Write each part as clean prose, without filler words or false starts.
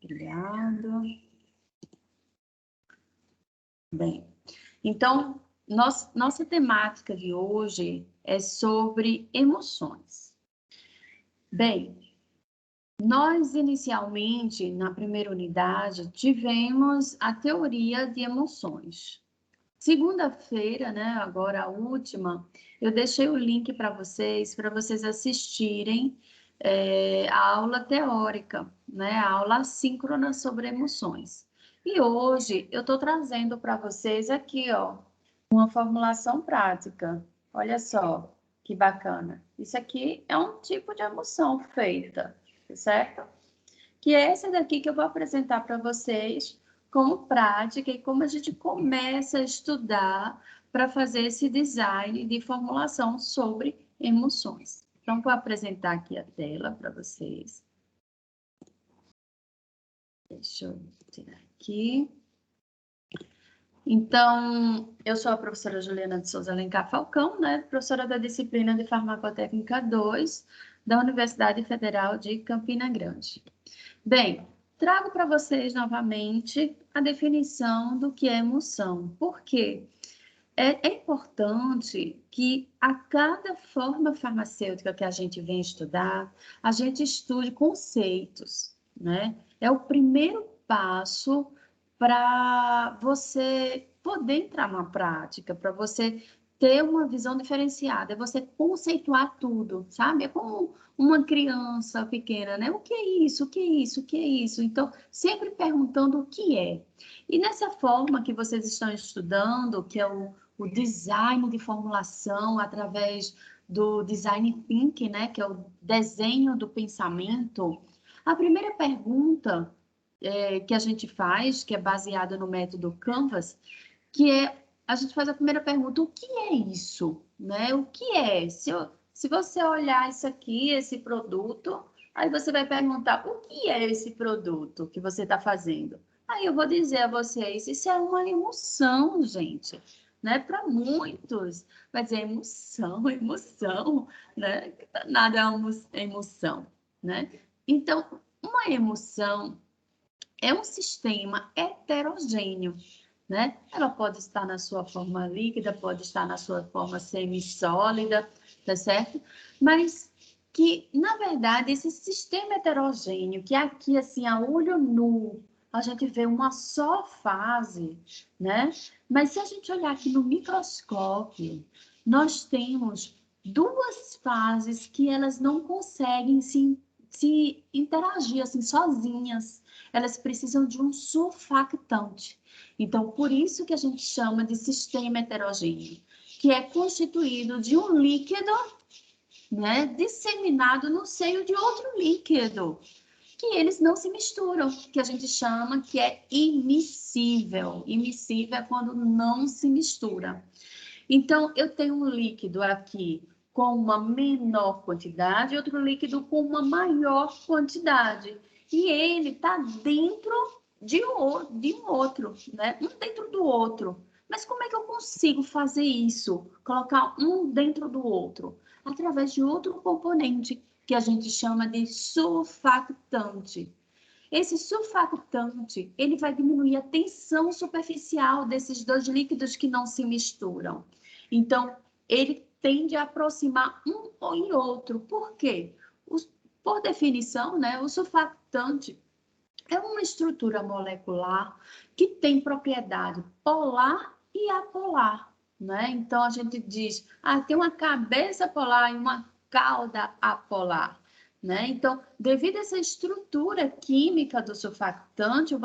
Obrigado. Bem, então, nossa temática de hoje é sobre emoções. Bem, nós inicialmente, na primeira unidade, tivemos a teoria de emoções. Segunda-feira, né, agora a última, eu deixei o link para vocês assistirem a aula teórica, né, a aula assíncrona sobre emoções. E hoje eu estou trazendo para vocês aqui, ó, uma formulação prática. Olha só que bacana. Isso aqui é um tipo de emoção feita, certo? Que é essa daqui que eu vou apresentar para vocês como prática e como a gente começa a estudar para fazer esse design de formulação sobre emoções. Então, vou apresentar aqui a tela para vocês. Deixa eu tirar aqui. Então, eu sou a professora Juliana de Souza Alencar Falcão, né? Professora da disciplina de Farmacotécnica 2 da Universidade Federal de Campina Grande. Bem, trago para vocês novamente a definição do que é emoção. Por quê? É importante que a cada forma farmacêutica que a gente vem estudar, a gente estude conceitos, né? É o primeiro passo para você poder entrar na prática, para você ter uma visão diferenciada, é você conceituar tudo, sabe? É como uma criança pequena, né? O que é isso? O que é isso? O que é isso? Então, sempre perguntando o que é. E nessa forma que vocês estão estudando, que é o design de formulação através do design thinking, né, que é o desenho do pensamento, a primeira pergunta que a gente faz, que é baseada no método Canvas, que é, a gente faz a primeira pergunta, o que é isso? Né? O que é? Se você olhar isso aqui, esse produto, aí você vai perguntar, o que é esse produto que você está fazendo? Aí eu vou dizer a vocês, isso é uma emoção, gente. Né? Para muitos, vai dizer emoção, né? Nada é uma emoção, né? Então, uma emoção é um sistema heterogêneo, né? Ela pode estar na sua forma líquida, pode estar na sua forma semissólida, tá certo? Mas que, na verdade, esse sistema heterogêneo, que aqui, assim, a olho nu, a gente vê uma só fase, né? Mas se a gente olhar aqui no microscópio, nós temos duas fases que elas não conseguem se interagir, assim, sozinhas. Elas precisam de um surfactante. Então, por isso que a gente chama de sistema heterogêneo, que é constituído de um líquido, né, disseminado no seio de outro líquido, que eles não se misturam, que a gente chama que é immiscível. Immiscível é quando não se mistura. Então, eu tenho um líquido aqui com uma menor quantidade e outro líquido com uma maior quantidade. E ele está dentro de um outro, né? Um dentro do outro. Mas como é que eu consigo fazer isso? Colocar um dentro do outro? Através de outro componente, que a gente chama de surfactante. Esse surfactante, ele vai diminuir a tensão superficial desses dois líquidos que não se misturam. Então, ele tende a aproximar um e outro. Por quê? Por definição, né, o surfactante é uma estrutura molecular que tem propriedade polar e apolar, né? Então, a gente diz, tem uma cabeça polar e uma cauda apolar, né? Então, devido a essa estrutura química do surfactante,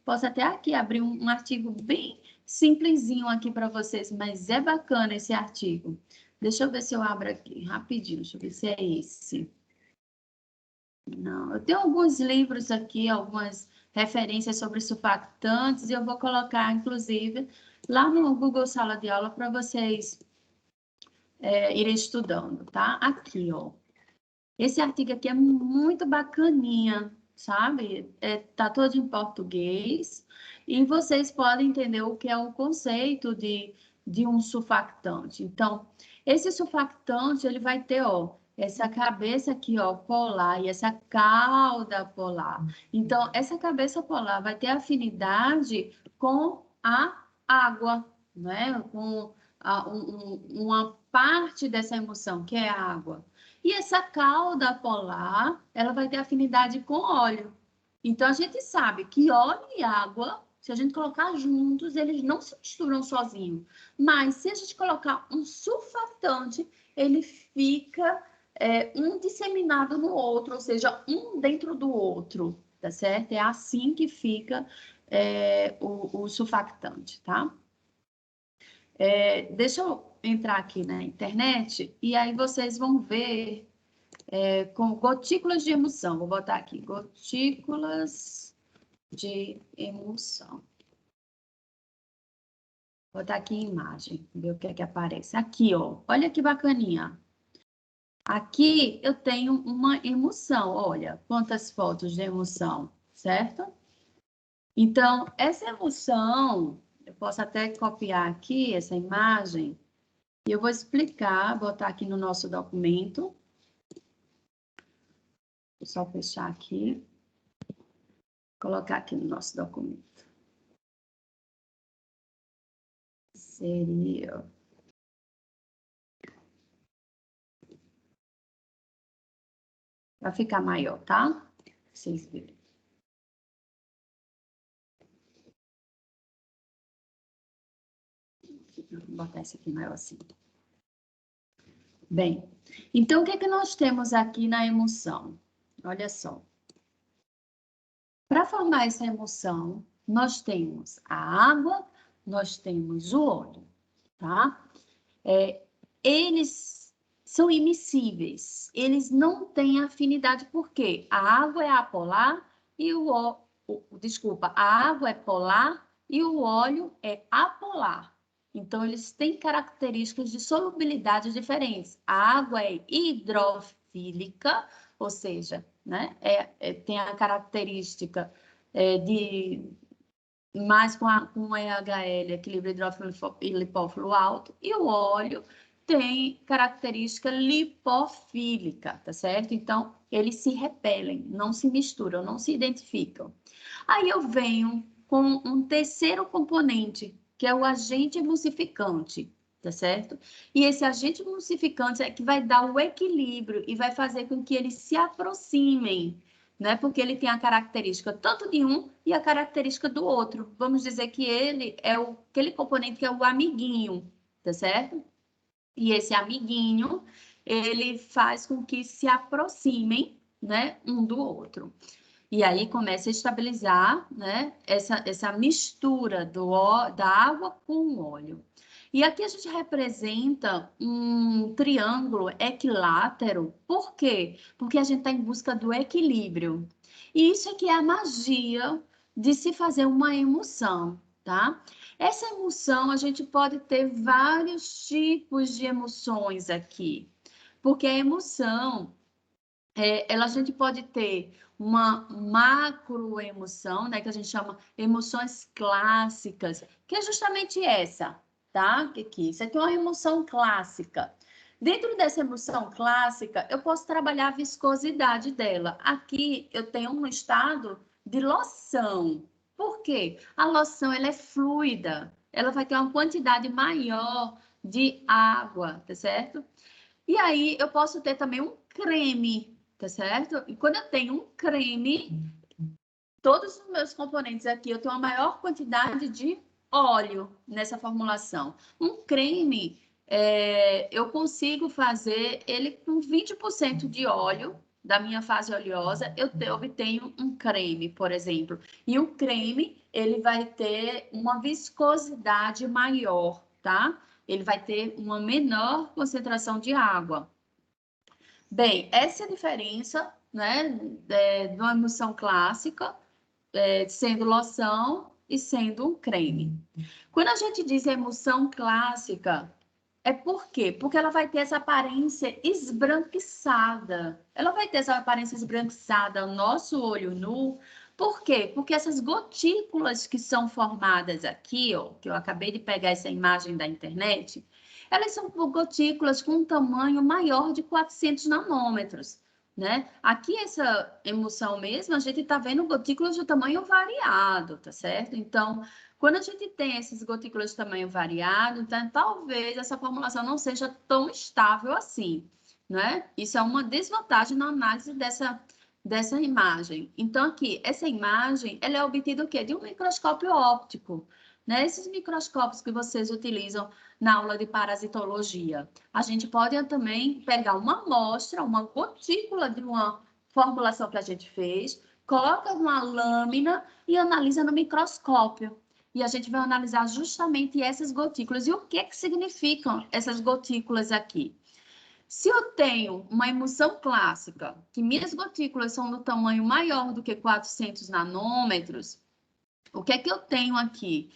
posso até aqui abrir um artigo bem simplesinho aqui para vocês, mas é bacana esse artigo. Deixa eu ver se eu abro aqui rapidinho, deixa eu ver se é esse. Não, eu tenho alguns livros aqui, algumas referências sobre surfactantes, e eu vou colocar, inclusive, lá no Google Sala de Aula para vocês irem estudando, tá? Aqui, ó. Esse artigo aqui é muito bacaninha, sabe? Tá todo em português, e vocês podem entender o que é o conceito de um surfactante. Então, esse surfactante, ele vai ter, ó, essa cabeça aqui, ó, polar, e essa cauda polar. Então, essa cabeça polar vai ter afinidade com a água, né? Com uma parte dessa emoção, que é a água. E essa cauda polar, ela vai ter afinidade com óleo. Então, a gente sabe que óleo e água, se a gente colocar juntos, eles não se misturam sozinhos. Mas, se a gente colocar um surfatante, ele fica um disseminado no outro, ou seja, um dentro do outro, tá certo? É assim que fica o surfactante, tá? Deixa eu entrar aqui na internet e aí vocês vão ver com gotículas de emulsão. Vou botar aqui, gotículas de emulsão. Vou botar aqui em imagem, ver o que é que aparece. Aqui, ó, olha que bacaninha. Aqui eu tenho uma emulsão, olha, quantas fotos de emulsão, certo? Então, essa emulsão, eu posso até copiar aqui essa imagem, e eu vou explicar, botar aqui no nosso documento. Vou só fechar aqui, colocar aqui no nosso documento. Seria... Vai ficar maior, tá? Vocês verem. Vou botar esse aqui maior assim. Bem, então o que é que nós temos aqui na emulsão? Olha só. Para formar essa emulsão, nós temos a água, nós temos o óleo, tá? Eles são immiscíveis, eles não têm afinidade, porque a água é apolar e desculpa, a água é polar e o óleo é apolar. Então, eles têm características de solubilidade diferentes. A água é hidrofílica, ou seja, né, tem a característica de mais com EHL, equilíbrio hidrófilo e lipófilo alto, e o óleo tem característica lipofílica, tá certo? Então, eles se repelem, não se misturam, não se identificam. Aí eu venho com um terceiro componente, que é o agente emulsificante, tá certo? E esse agente emulsificante é que vai dar o equilíbrio e vai fazer com que eles se aproximem, né? Porque ele tem a característica tanto de um e a característica do outro. Vamos dizer que ele é aquele componente que é o amiguinho, tá certo? E esse amiguinho, ele faz com que se aproximem, né, um do outro. E aí começa a estabilizar, né, essa mistura da água com o óleo. E aqui a gente representa um triângulo equilátero. Por quê? Porque a gente está em busca do equilíbrio. E isso aqui é a magia de se fazer uma emulsão, tá? Essa emulsão, a gente pode ter vários tipos de emulsões aqui. Porque a emulsão, a gente pode ter uma macroemoção, né, que a gente chama emoções clássicas, que é justamente essa, tá? Isso aqui é uma emoção clássica. Dentro dessa emoção clássica, eu posso trabalhar a viscosidade dela. Aqui eu tenho um estado de loção. Por quê? A loção ela é fluida, ela vai ter uma quantidade maior de água, tá certo? E aí eu posso ter também um creme, tá certo? E quando eu tenho um creme, todos os meus componentes aqui, eu tenho uma maior quantidade de óleo nessa formulação. Um creme, eu consigo fazer ele com 20% de óleo da minha fase oleosa, eu obtenho um creme, por exemplo. E o creme, ele vai ter uma viscosidade maior, tá? Ele vai ter uma menor concentração de água. Bem, essa é a diferença, né, de uma emulsão clássica, sendo loção e sendo um creme. Quando a gente diz emulsão clássica, é por quê? Porque ela vai ter essa aparência esbranquiçada. Ela vai ter essa aparência esbranquiçada ao nosso olho nu. Por quê? Porque essas gotículas que são formadas aqui, ó, que eu acabei de pegar essa imagem da internet, Elas são gotículas com um tamanho maior de 400 nanômetros, né? Aqui, essa emulsão mesmo, a gente está vendo gotículas de tamanho variado, tá certo? Então, quando a gente tem essas gotículas de tamanho variado, então, talvez essa formulação não seja tão estável assim, né? Isso é uma desvantagem na análise dessa imagem. Então, aqui, essa imagem, ela é obtida o quê? De um microscópio óptico, né? Esses microscópios que vocês utilizam na aula de parasitologia. A gente pode também pegar uma amostra, uma gotícula de uma formulação que a gente fez, coloca numa lâmina e analisa no microscópio. E a gente vai analisar justamente essas gotículas. E o que significam essas gotículas aqui? Se eu tenho uma emulsão clássica, que minhas gotículas são do tamanho maior do que 400 nanômetros, o que é que eu tenho aqui?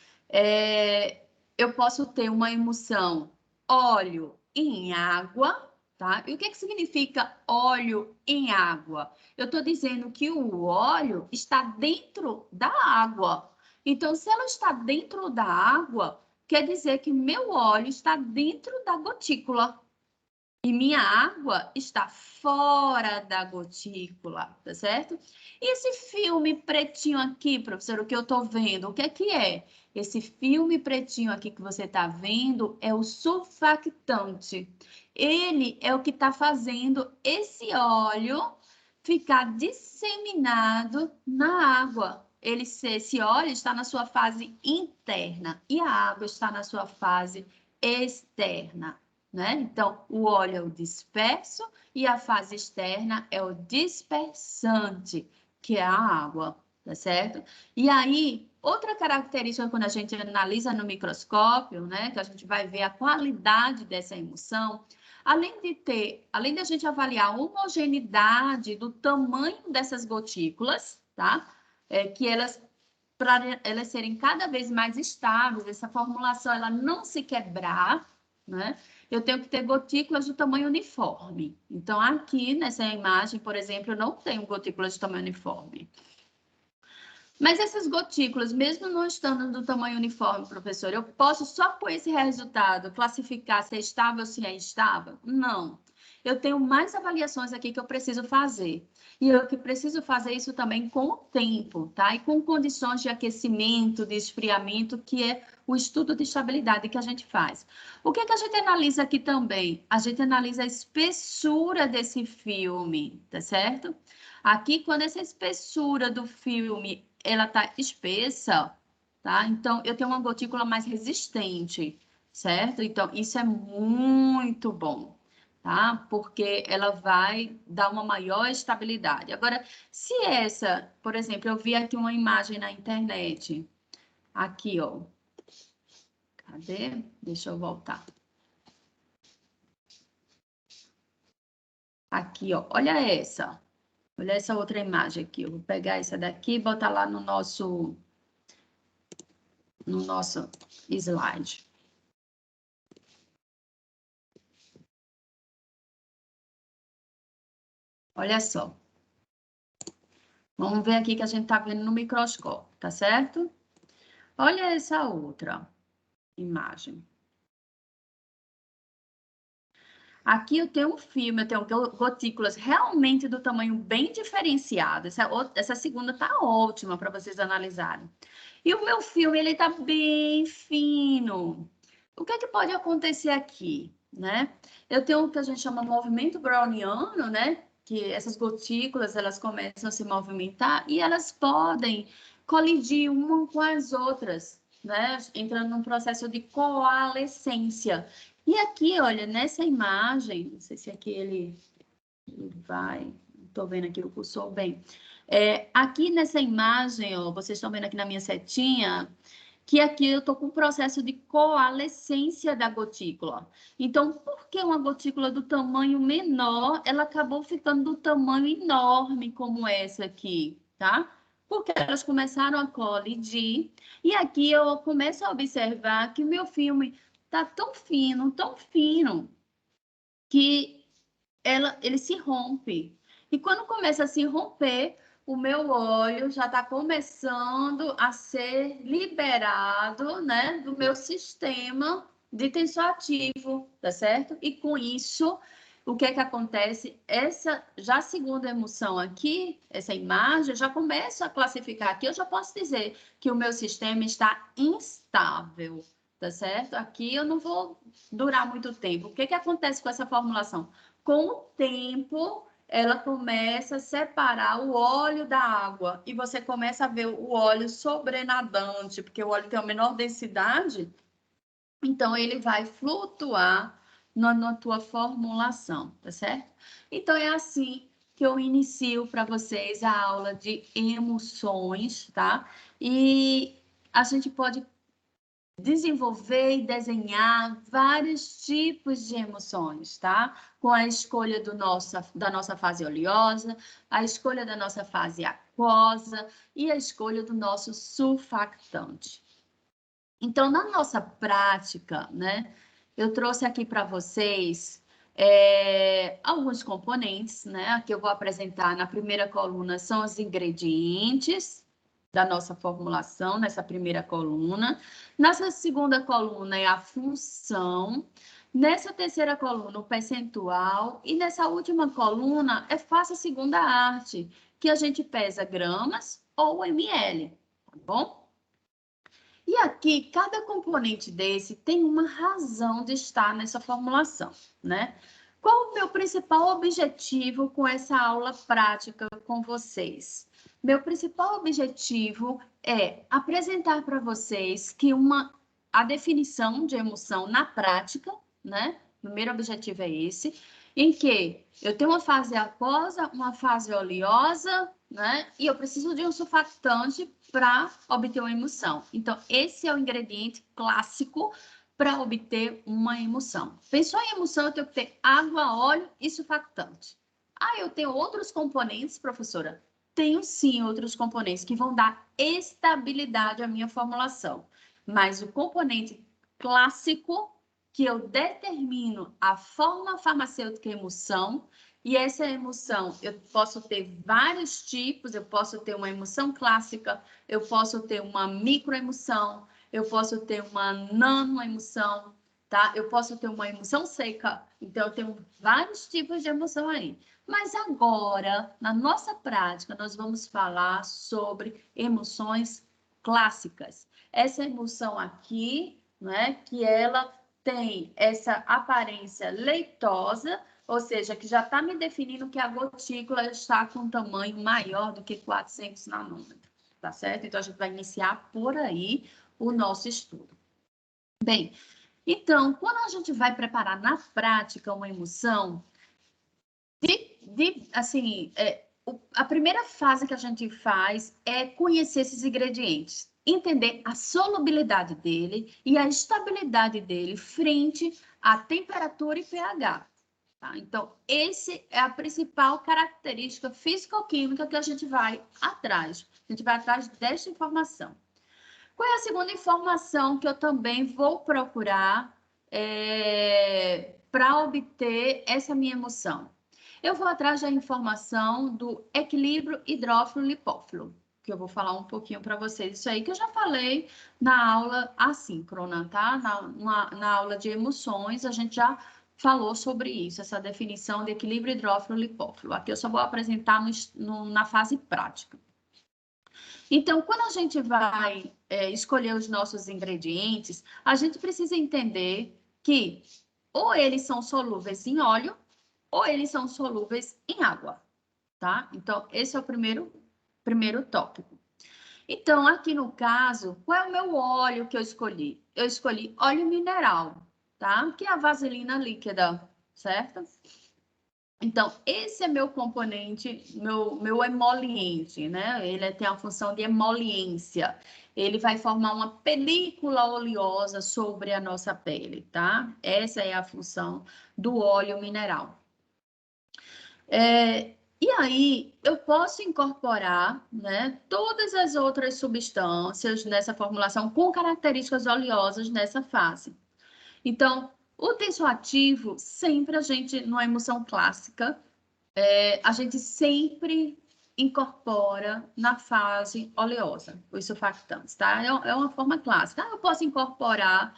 Eu posso ter uma emulsão óleo em água, tá? E o que significa óleo em água? Eu estou dizendo que o óleo está dentro da água. Então, se ela está dentro da água, quer dizer que meu óleo está dentro da gotícula. E minha água está fora da gotícula, tá certo? E esse filme pretinho aqui, professor, o que eu tô vendo, o que é que é? Esse filme pretinho aqui que você tá vendo é o surfactante. Ele é o que está fazendo esse óleo ficar disseminado na água. Esse óleo está na sua fase interna e a água está na sua fase externa. Né? Então, o óleo é o disperso e a fase externa é o dispersante, que é a água, tá certo? E aí, outra característica quando a gente analisa no microscópio, né, que a gente vai ver a qualidade dessa emulsão, além de a gente avaliar a homogeneidade do tamanho dessas gotículas, tá? Que para elas serem cada vez mais estáveis, essa formulação ela não se quebrar, né? Eu tenho que ter gotículas do tamanho uniforme. Então, aqui nessa imagem, por exemplo, eu não tenho gotículas de tamanho uniforme. Mas essas gotículas, mesmo não estando do tamanho uniforme, professor, eu posso só com esse resultado classificar se é estável ou se é instável? Não. Eu tenho mais avaliações aqui que eu preciso fazer. E eu que preciso fazer isso também com o tempo, tá? E com condições de aquecimento, de esfriamento, que é o estudo de estabilidade que a gente faz. O que é que a gente analisa aqui também? A gente analisa a espessura desse filme, tá certo? Aqui, quando essa espessura do filme ela tá espessa, tá? Então, eu tenho uma gotícula mais resistente, certo? Então, isso é muito bom, tá? Porque ela vai dar uma maior estabilidade. Agora, se essa, por exemplo, eu vi aqui uma imagem na internet, aqui, ó. Cadê? Deixa eu voltar. Aqui, ó. Olha essa. Olha essa outra imagem aqui. Eu vou pegar essa daqui e botar lá no nosso slide. Olha só. Vamos ver aqui que a gente está vendo no microscópio, tá certo? Olha essa outra imagem. Aqui eu tenho um filme, eu tenho gotículas realmente do tamanho bem diferenciado. Essa segunda tá ótima para vocês analisarem. E o meu filme, ele tá bem fino. O que é que pode acontecer aqui, né? Eu tenho o que a gente chama movimento browniano, né? Que essas gotículas, elas começam a se movimentar e elas podem colidir uma com as outras, né? Entrando num processo de coalescência. E aqui, olha, nessa imagem, não sei se aqui ele vai, estou vendo aqui o cursor bem. Aqui nessa imagem, ó, vocês estão vendo aqui na minha setinha, que aqui eu estou com o processo de coalescência da gotícula. Então, por que uma gotícula do tamanho menor, ela acabou ficando do tamanho enorme como essa aqui, tá? Porque elas começaram a colidir, e aqui eu começo a observar que o meu filme tá tão fino, que ele se rompe. E quando começa a se romper, o meu óleo já está começando a ser liberado, né, do meu sistema de tensoativo, tá certo? E com isso, o que é que acontece? Essa já a segunda emulsão aqui, essa imagem, eu já começo a classificar aqui, eu já posso dizer que o meu sistema está instável, tá certo? Aqui eu não vou durar muito tempo. O que é que acontece com essa formulação? Com o tempo, ela começa a separar o óleo da água e você começa a ver o óleo sobrenadante, porque o óleo tem a menor densidade, então ele vai flutuar na tua formulação, tá certo? Então é assim que eu inicio para vocês a aula de emulsões, tá? E a gente pode desenvolver e desenhar vários tipos de emulsões, tá? Com a escolha da nossa fase oleosa, a escolha da nossa fase aquosa e a escolha do nosso surfactante. Então, na nossa prática, né, eu trouxe aqui para vocês alguns componentes, né? Aqui eu vou apresentar na primeira coluna são os ingredientes da nossa formulação, nessa primeira coluna. Nessa segunda coluna é a função. Nessa terceira coluna, o percentual. E nessa última coluna é faça a segunda arte, que a gente pesa gramas ou ml, tá bom? E aqui, cada componente desse tem uma razão de estar nessa formulação, né? Qual o meu principal objetivo com essa aula prática com vocês? Meu principal objetivo é apresentar para vocês que a definição de emulsão na prática, né? O primeiro objetivo é esse, em que eu tenho uma fase aquosa, uma fase oleosa, né? E eu preciso de um surfactante para obter uma emulsão. Então, esse é o ingrediente clássico para obter uma emulsão. Pensou em emulsão, eu tenho que ter água, óleo e surfactante. Ah, eu tenho outros componentes, professora? Tenho sim outros componentes que vão dar estabilidade à minha formulação. Mas o componente clássico que eu determino a forma farmacêutica emulsão, e essa emulsão, eu posso ter vários tipos, eu posso ter uma emulsão clássica, eu posso ter uma microemulsão, eu posso ter uma nanoemulsão, tá? Eu posso ter uma emulsão seca, então eu tenho vários tipos de emulsão aí. Mas agora, na nossa prática, nós vamos falar sobre emulsões clássicas. Essa emulsão aqui, né, que ela tem essa aparência leitosa, ou seja, que já está me definindo que a gotícula está com um tamanho maior do que 400 nanômetros, tá certo? Então, a gente vai iniciar por aí o nosso estudo. Bem, então, quando a gente vai preparar na prática uma emulsão, a primeira fase que a gente faz é conhecer esses ingredientes, entender a solubilidade dele e a estabilidade dele frente à temperatura e pH. Tá? Então, essa é a principal característica físico-química que a gente vai atrás. A gente vai atrás desta informação. Qual é a segunda informação que eu também vou procurar para obter essa minha emulsão? Eu vou atrás da informação do equilíbrio hidrófilo-lipófilo, que eu vou falar um pouquinho para vocês. Isso aí que eu já falei na aula assíncrona, tá? Na aula de emulsões, a gente já falou sobre isso, essa definição de equilíbrio hidrófilo-lipófilo. Aqui eu só vou apresentar na fase prática. Então, quando a gente vai escolher os nossos ingredientes, a gente precisa entender que ou eles são solúveis em óleo, ou eles são solúveis em água, tá? Então, esse é o primeiro tópico. Então, aqui no caso, qual é o meu óleo que eu escolhi? Eu escolhi óleo mineral, tá? Que é a vaselina líquida, certo? Então, esse é meu componente, meu emoliente, né? Ele tem a função de emoliência. Ele vai formar uma película oleosa sobre a nossa pele, tá? Essa é a função do óleo mineral. E aí, eu posso incorporar, né, todas as outras substâncias nessa formulação com características oleosas nessa fase. Então, o tensoativo, sempre a gente, numa emulsão clássica, a gente sempre incorpora na fase oleosa, os surfactantes, tá? É uma forma clássica. Eu posso incorporar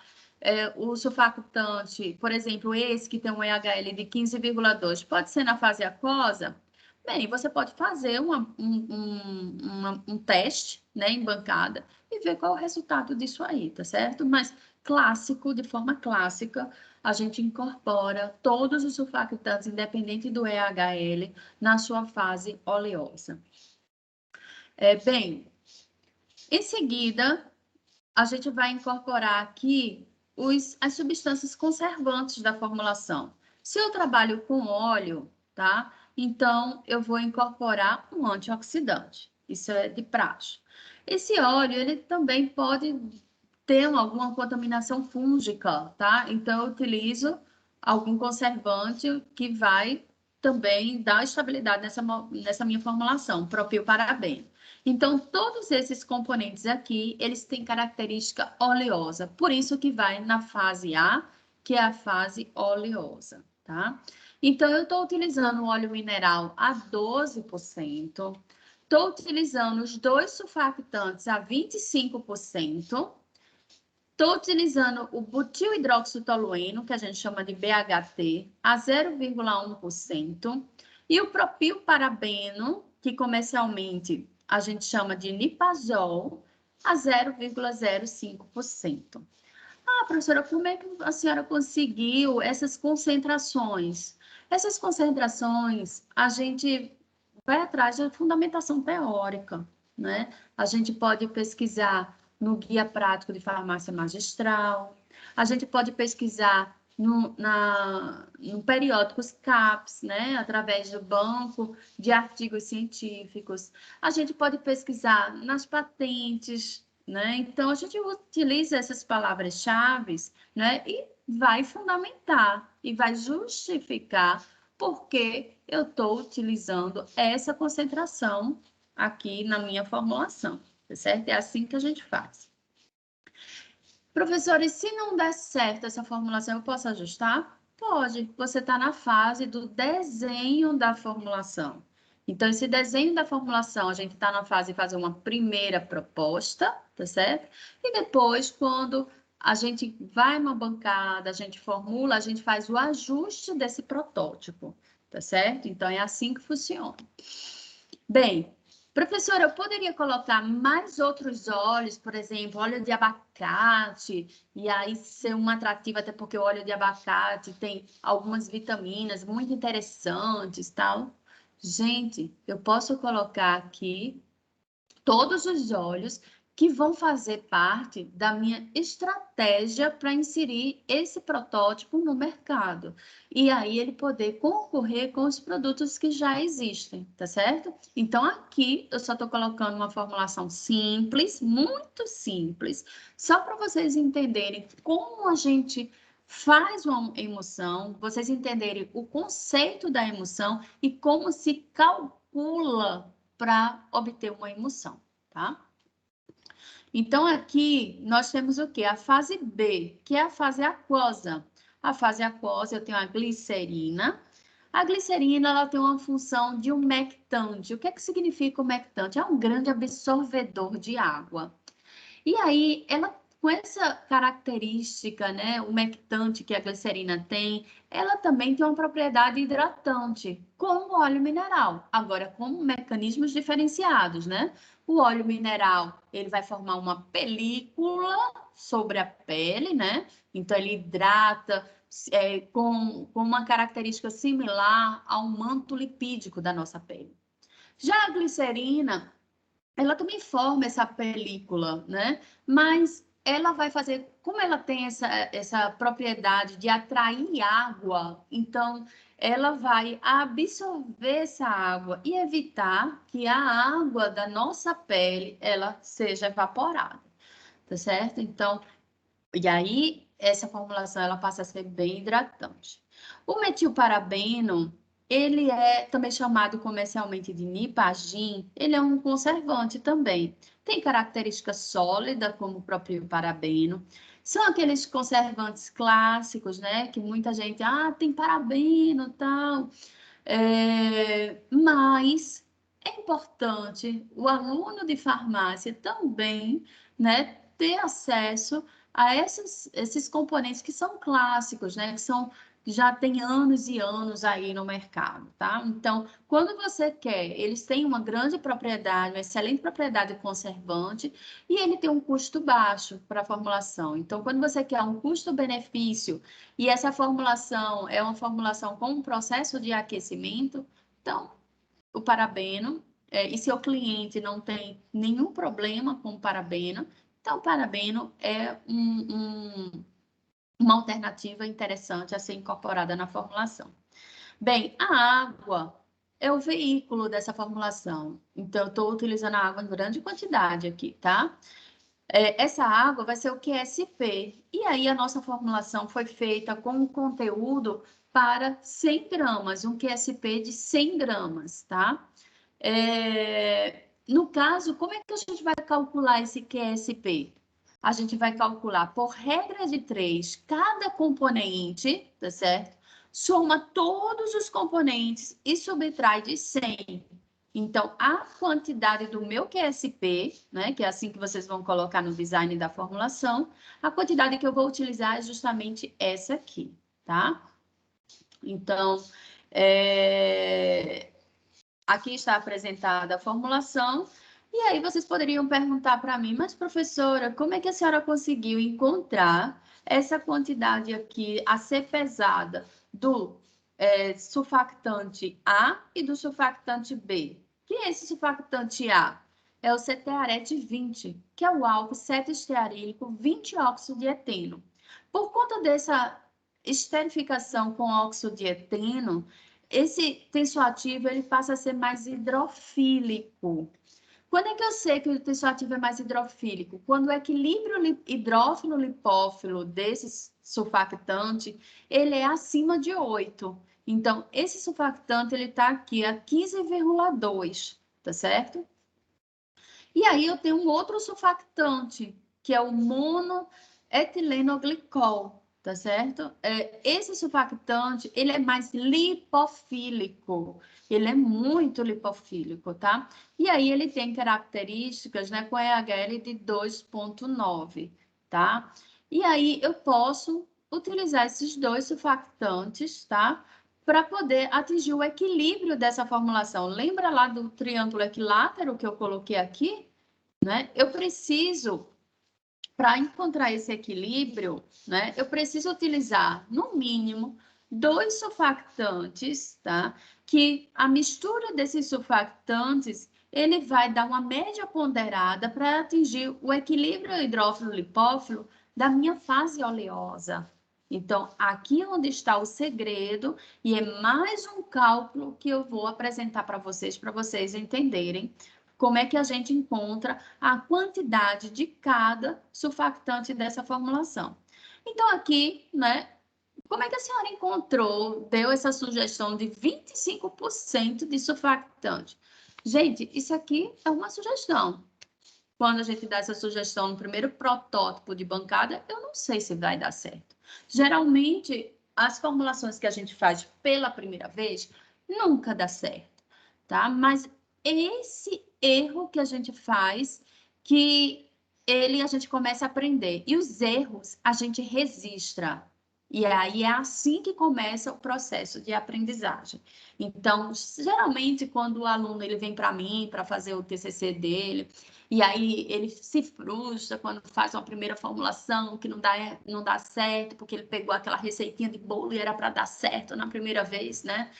o surfactante, por exemplo, esse que tem um EHL de 15,2, pode ser na fase aquosa? Bem, você pode fazer um teste, né, em bancada e ver qual é o resultado disso aí, tá certo? Mas clássico, de forma clássica, a gente incorpora todos os surfactantes, independente do EHL, na sua fase oleosa. Bem, em seguida, a gente vai incorporar aqui as substâncias conservantes da formulação. Se eu trabalho com óleo, tá? Então, eu vou incorporar um antioxidante. Isso é de praxe. Esse óleo, ele também pode ter alguma contaminação fúngica, tá? Então, eu utilizo algum conservante que vai também dar estabilidade nessa minha formulação, propilparabeno. Então, todos esses componentes aqui, eles têm característica oleosa, por isso que vai na fase A, que é a fase oleosa, tá? Então, eu estou utilizando o óleo mineral a 12%, estou utilizando os dois surfactantes a 25%, estou utilizando o butil hidroxitolueno, que a gente chama de BHT, a 0,1%, e o propilparabeno, que comercialmente a gente chama de nipazol, a 0,05%. Ah, professora, como é que a senhora conseguiu essas concentrações? Essas concentrações, a gente vai atrás da fundamentação teórica, né? A gente pode pesquisar no Guia Prático de Farmácia Magistral, a gente pode pesquisar no periódicos CAPES, né? Através do banco de artigos científicos. A gente pode pesquisar nas patentes, né? Então, a gente utiliza essas palavras-chave, né? E vai fundamentar e vai justificar por que eu estou utilizando essa concentração aqui na minha formulação, tá certo? É assim que a gente faz. Professores, se não der certo essa formulação, eu posso ajustar? Pode. Você está na fase do desenho da formulação. Então, esse desenho da formulação, a gente está na fase de fazer uma primeira proposta, tá certo? E depois, quando a gente vai uma bancada, a gente formula, a gente faz o ajuste desse protótipo, tá certo? Então, é assim que funciona. Bem, professora, eu poderia colocar mais outros óleos, por exemplo, óleo de abacate, e aí ser um atrativo, até porque o óleo de abacate tem algumas vitaminas muito interessantes, tal. Gente, eu posso colocar aqui todos os óleos que vão fazer parte da minha estratégia para inserir esse protótipo no mercado. E aí ele poder concorrer com os produtos que já existem, tá certo? Então, aqui eu só estou colocando uma formulação simples, muito simples, só para vocês entenderem como a gente faz uma emoção, vocês entenderem o conceito da emoção e como se calcula para obter uma emoção, tá? Então, aqui nós temos o quê? A fase B, que é a fase aquosa. A fase aquosa, eu tenho a glicerina. A glicerina, ela tem uma função de umectante. O que é que significa umectante? É um grande absorvedor de água. E aí, ela, com essa característica, né, umectante que a glicerina tem, ela também tem uma propriedade hidratante, como o óleo mineral, agora com mecanismos diferenciados, né? O óleo mineral, ele vai formar uma película sobre a pele, né? Então, ele hidrata com uma característica similar ao manto lipídico da nossa pele. Já a glicerina, ela também forma essa película, né? Mas ela vai fazer, como ela tem essa propriedade de atrair água, então ela vai absorver essa água e evitar que a água da nossa pele ela seja evaporada, tá certo? Então, e aí essa formulação ela passa a ser bem hidratante. O metilparabeno, ele é também chamado comercialmente de Nipagin, ele é um conservante também. Tem característica sólida, como o próprio parabeno. São aqueles conservantes clássicos, né? Que muita gente, tem parabeno, tal. Mas é importante o aluno de farmácia também, né? Ter acesso a esses componentes que são clássicos, né? Que já tem anos e anos aí no mercado, tá? Então, quando você quer, eles têm uma grande propriedade, uma excelente propriedade conservante, e ele tem um custo baixo para a formulação. Então, quando você quer um custo-benefício, e essa formulação é uma formulação com um processo de aquecimento, então, o parabeno, e seu cliente não tem nenhum problema com o parabeno, então, o parabeno é uma alternativa interessante a ser incorporada na formulação. Bem, a água é o veículo dessa formulação. Então, eu estou utilizando a água em grande quantidade aqui, tá? Essa água vai ser o QSP. E aí, a nossa formulação foi feita com um conteúdo para 100 gramas, um QSP de 100 gramas, tá? No caso, como é que a gente vai calcular esse QSP? A gente vai calcular por regra de 3, cada componente, tá certo? Soma todos os componentes e subtrai de 100. Então, a quantidade do meu QSP, né, que é assim que vocês vão colocar no design da formulação, a quantidade que eu vou utilizar é justamente essa aqui, tá? Então, aqui está apresentada a formulação, e aí vocês poderiam perguntar para mim, mas professora, como é que a senhora conseguiu encontrar essa quantidade aqui a ser pesada do surfactante A e do surfactante B? Que é esse surfactante A? É o cetearete 20, que é o álcool 7-estearílico 20-óxido de eteno. Por conta dessa esterificação com óxido de eteno, esse tensoativo ele passa a ser mais hidrofílico. Quando é que eu sei que o tensoativo é mais hidrofílico? Quando o equilíbrio hidrófilo-lipófilo desse surfactante, ele é acima de 8. Então, esse surfactante, ele está aqui a 15,2, tá certo? E aí, eu tenho um outro surfactante, que é o monoetilenoglicol, tá certo? Esse surfactante, ele é mais lipofílico, ele é muito lipofílico, tá? E aí ele tem características, né, com EHL de 2,9, tá? E aí eu posso utilizar esses dois surfactantes, tá? Para poder atingir o equilíbrio dessa formulação. Lembra lá do triângulo equilátero que eu coloquei aqui? Né? Eu preciso, para encontrar esse equilíbrio, né, eu preciso utilizar, no mínimo, 2 surfactantes, tá? Que a mistura desses surfactantes, ele vai dar uma média ponderada para atingir o equilíbrio hidrófilo-lipófilo da minha fase oleosa. Então, aqui é onde está o segredo, e é mais um cálculo que eu vou apresentar para vocês entenderem como é que a gente encontra a quantidade de cada surfactante dessa formulação. Então, aqui, né, como é que a senhora encontrou, deu essa sugestão de 25% de surfactante? Gente, isso aqui é uma sugestão. Quando a gente dá essa sugestão no primeiro protótipo de bancada, eu não sei se vai dar certo. Geralmente, as formulações que a gente faz pela primeira vez, nunca dá certo, tá? Mas esse erro que a gente faz, que a gente começa a aprender. E os erros a gente registra. E aí é assim que começa o processo de aprendizagem. Então, geralmente, quando o aluno ele vem para mim para fazer o TCC dele, e aí ele se frustra quando faz uma primeira formulação que não dá certo, porque ele pegou aquela receitinha de bolo e era para dar certo na primeira vez, né?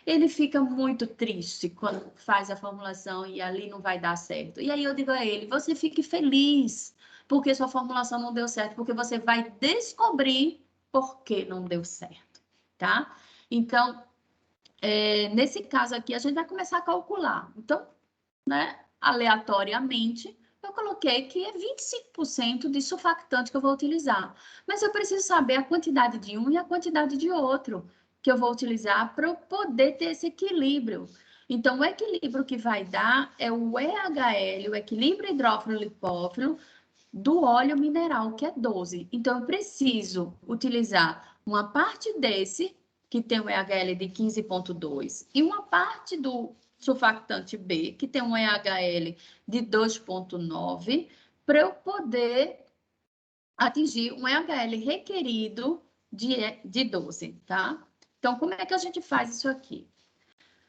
Ele fica muito triste quando faz a formulação e ali não vai dar certo. E aí eu digo a ele, você fique feliz porque sua formulação não deu certo, porque você vai descobrir por que não deu certo, tá? Então, nesse caso aqui, a gente vai começar a calcular. Então, né, aleatoriamente, eu coloquei que é 25% de surfactante que eu vou utilizar. Mas eu preciso saber a quantidade de um e a quantidade de outro que eu vou utilizar para eu poder ter esse equilíbrio. Então, o equilíbrio que vai dar é o EHL, o equilíbrio hidrófilo-lipófilo, do óleo mineral, que é 12. Então, eu preciso utilizar uma parte desse, que tem um EHL de 15,2, e uma parte do surfactante B, que tem um EHL de 2,9, para eu poder atingir um EHL requerido de 12, tá? Então, como é que a gente faz isso aqui?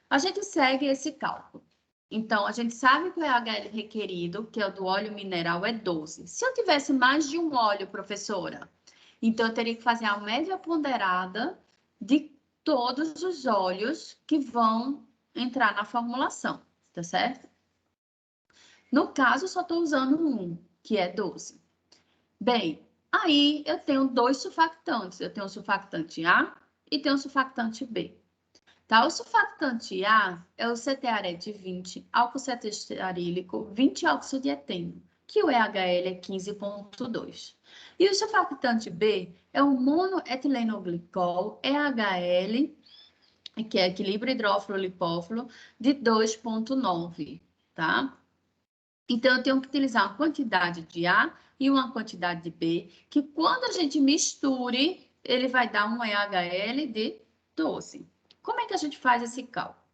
A gente segue esse cálculo. Então, a gente sabe que o EHL requerido, que é o do óleo mineral, é 12. Se eu tivesse mais de um óleo, professora, então eu teria que fazer a média ponderada de todos os óleos que vão entrar na formulação, tá certo? No caso, eu só estou usando um, que é 12. Bem, aí eu tenho dois surfactantes. Eu tenho o surfactante A e tenho o surfactante B. Tá? O surfactante A é o cetearete 20, álcool cetoestarílico, 20 óxido de eteno, que o EHL é 15,2. E o surfactante B é o monoetilenoglicol, EHL, que é equilíbrio hidrófilo-lipófilo, de 2,9, tá? Então, eu tenho que utilizar uma quantidade de A e uma quantidade de B, que quando a gente misture, ele vai dar um EHL de 12. Como é que a gente faz esse cálculo?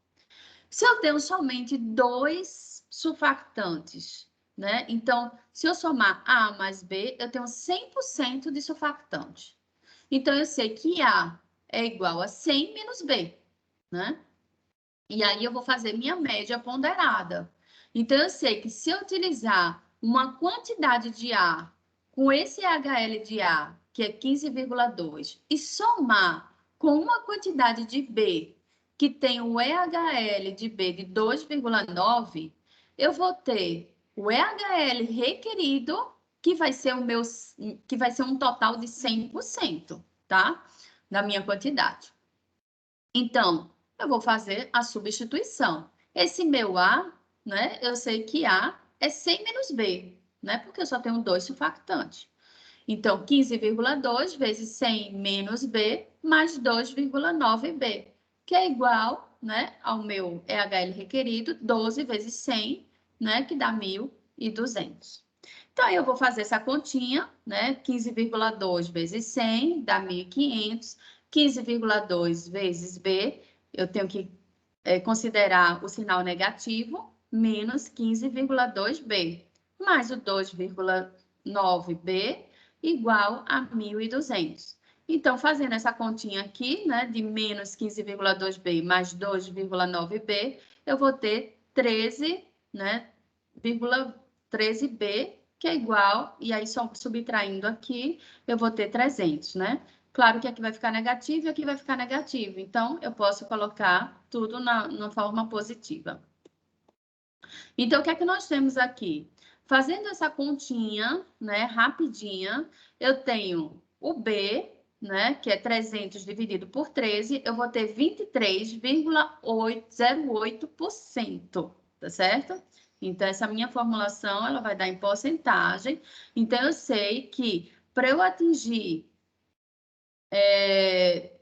Se eu tenho somente dois surfactantes, né? Então, se eu somar A mais B, eu tenho 100% de surfactante. Então, eu sei que A é igual a 100 menos B, né? E aí eu vou fazer minha média ponderada. Então, eu sei que se eu utilizar uma quantidade de A com esse HL de A, que é 15,2, e somar com uma quantidade de B, que tem o EHL de B de 2,9, eu vou ter o EHL requerido, que vai ser um total de 100%, tá? Da minha quantidade. Então, eu vou fazer a substituição. Esse meu A, né? Eu sei que A é 100 menos B, né? Porque eu só tenho dois surfactantes. Então, 15,2 vezes 100 menos B, mais 2,9B, que é igual, né, ao meu EHL requerido, 12 vezes 100, né, que dá 1.200. Então, eu vou fazer essa continha, né, 15,2 vezes 100 dá 1.500, 15,2 vezes B, eu tenho que considerar o sinal negativo, menos 15,2B, mais o 2,9B, igual a 1.200. Então, fazendo essa continha aqui, né, de menos 15,2B mais 2,9B, eu vou ter 13, né, 13B, que é igual, e aí só subtraindo aqui, eu vou ter 300, né? Claro que aqui vai ficar negativo e aqui vai ficar negativo. Então, eu posso colocar tudo na forma positiva. Então, o que é que nós temos aqui? Fazendo essa continha, né, rapidinha, eu tenho o B, né, que é 300 dividido por 13, eu vou ter 23,08%, tá certo? Então, essa minha formulação, ela vai dar em porcentagem. Então, eu sei que para eu atingir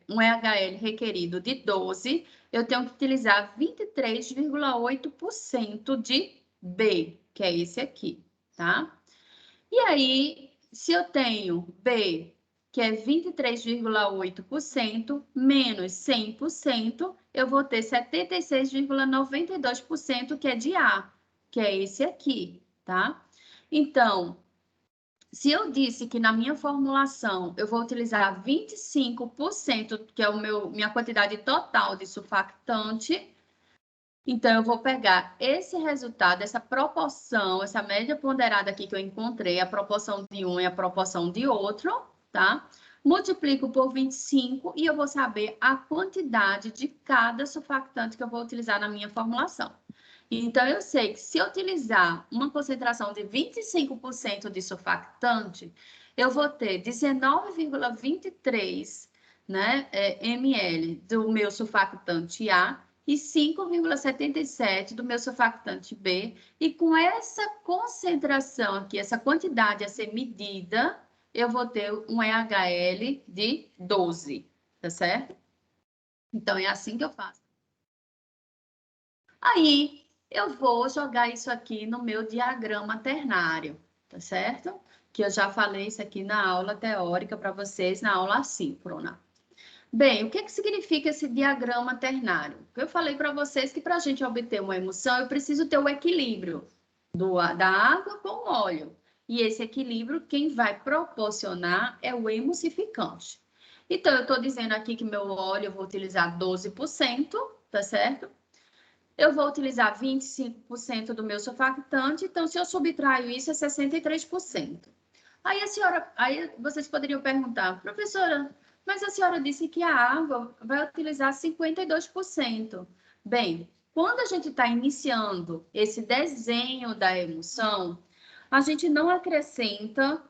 um EHL requerido de 12, eu tenho que utilizar 23,8% de B, que é esse aqui, tá? E aí, se eu tenho B, que é 23,8%, menos 100%, eu vou ter 76,92%, que é de A, que é esse aqui, tá? Então, se eu disse que na minha formulação eu vou utilizar 25%, que é minha quantidade total de surfactante, então eu vou pegar esse resultado, essa proporção, essa média ponderada aqui que eu encontrei, a proporção de um e a proporção de outro, tá? Multiplico por 25 e eu vou saber a quantidade de cada surfactante que eu vou utilizar na minha formulação. Então, eu sei que se eu utilizar uma concentração de 25% de surfactante, eu vou ter 19,23, né, ml do meu surfactante A e 5,77 do meu surfactante B. E com essa concentração aqui, essa quantidade a ser medida, eu vou ter um EHL de 12, tá certo? Então, é assim que eu faço. Aí, eu vou jogar isso aqui no meu diagrama ternário, tá certo? Que eu já falei isso aqui na aula teórica para vocês, na aula assíncrona. Bem, o que significa esse diagrama ternário? Eu falei para vocês que para a gente obter uma emulsão, eu preciso ter o equilíbrio da água com o óleo. E esse equilíbrio, quem vai proporcionar é o emulsificante. Então, eu estou dizendo aqui que meu óleo eu vou utilizar 12%, tá certo? Eu vou utilizar 25% do meu surfactante, então, se eu subtraio isso, é 63%. Aí vocês poderiam perguntar, professora, mas a senhora disse que a água vai utilizar 52%. Bem, quando a gente está iniciando esse desenho da emulsão, a gente não acrescenta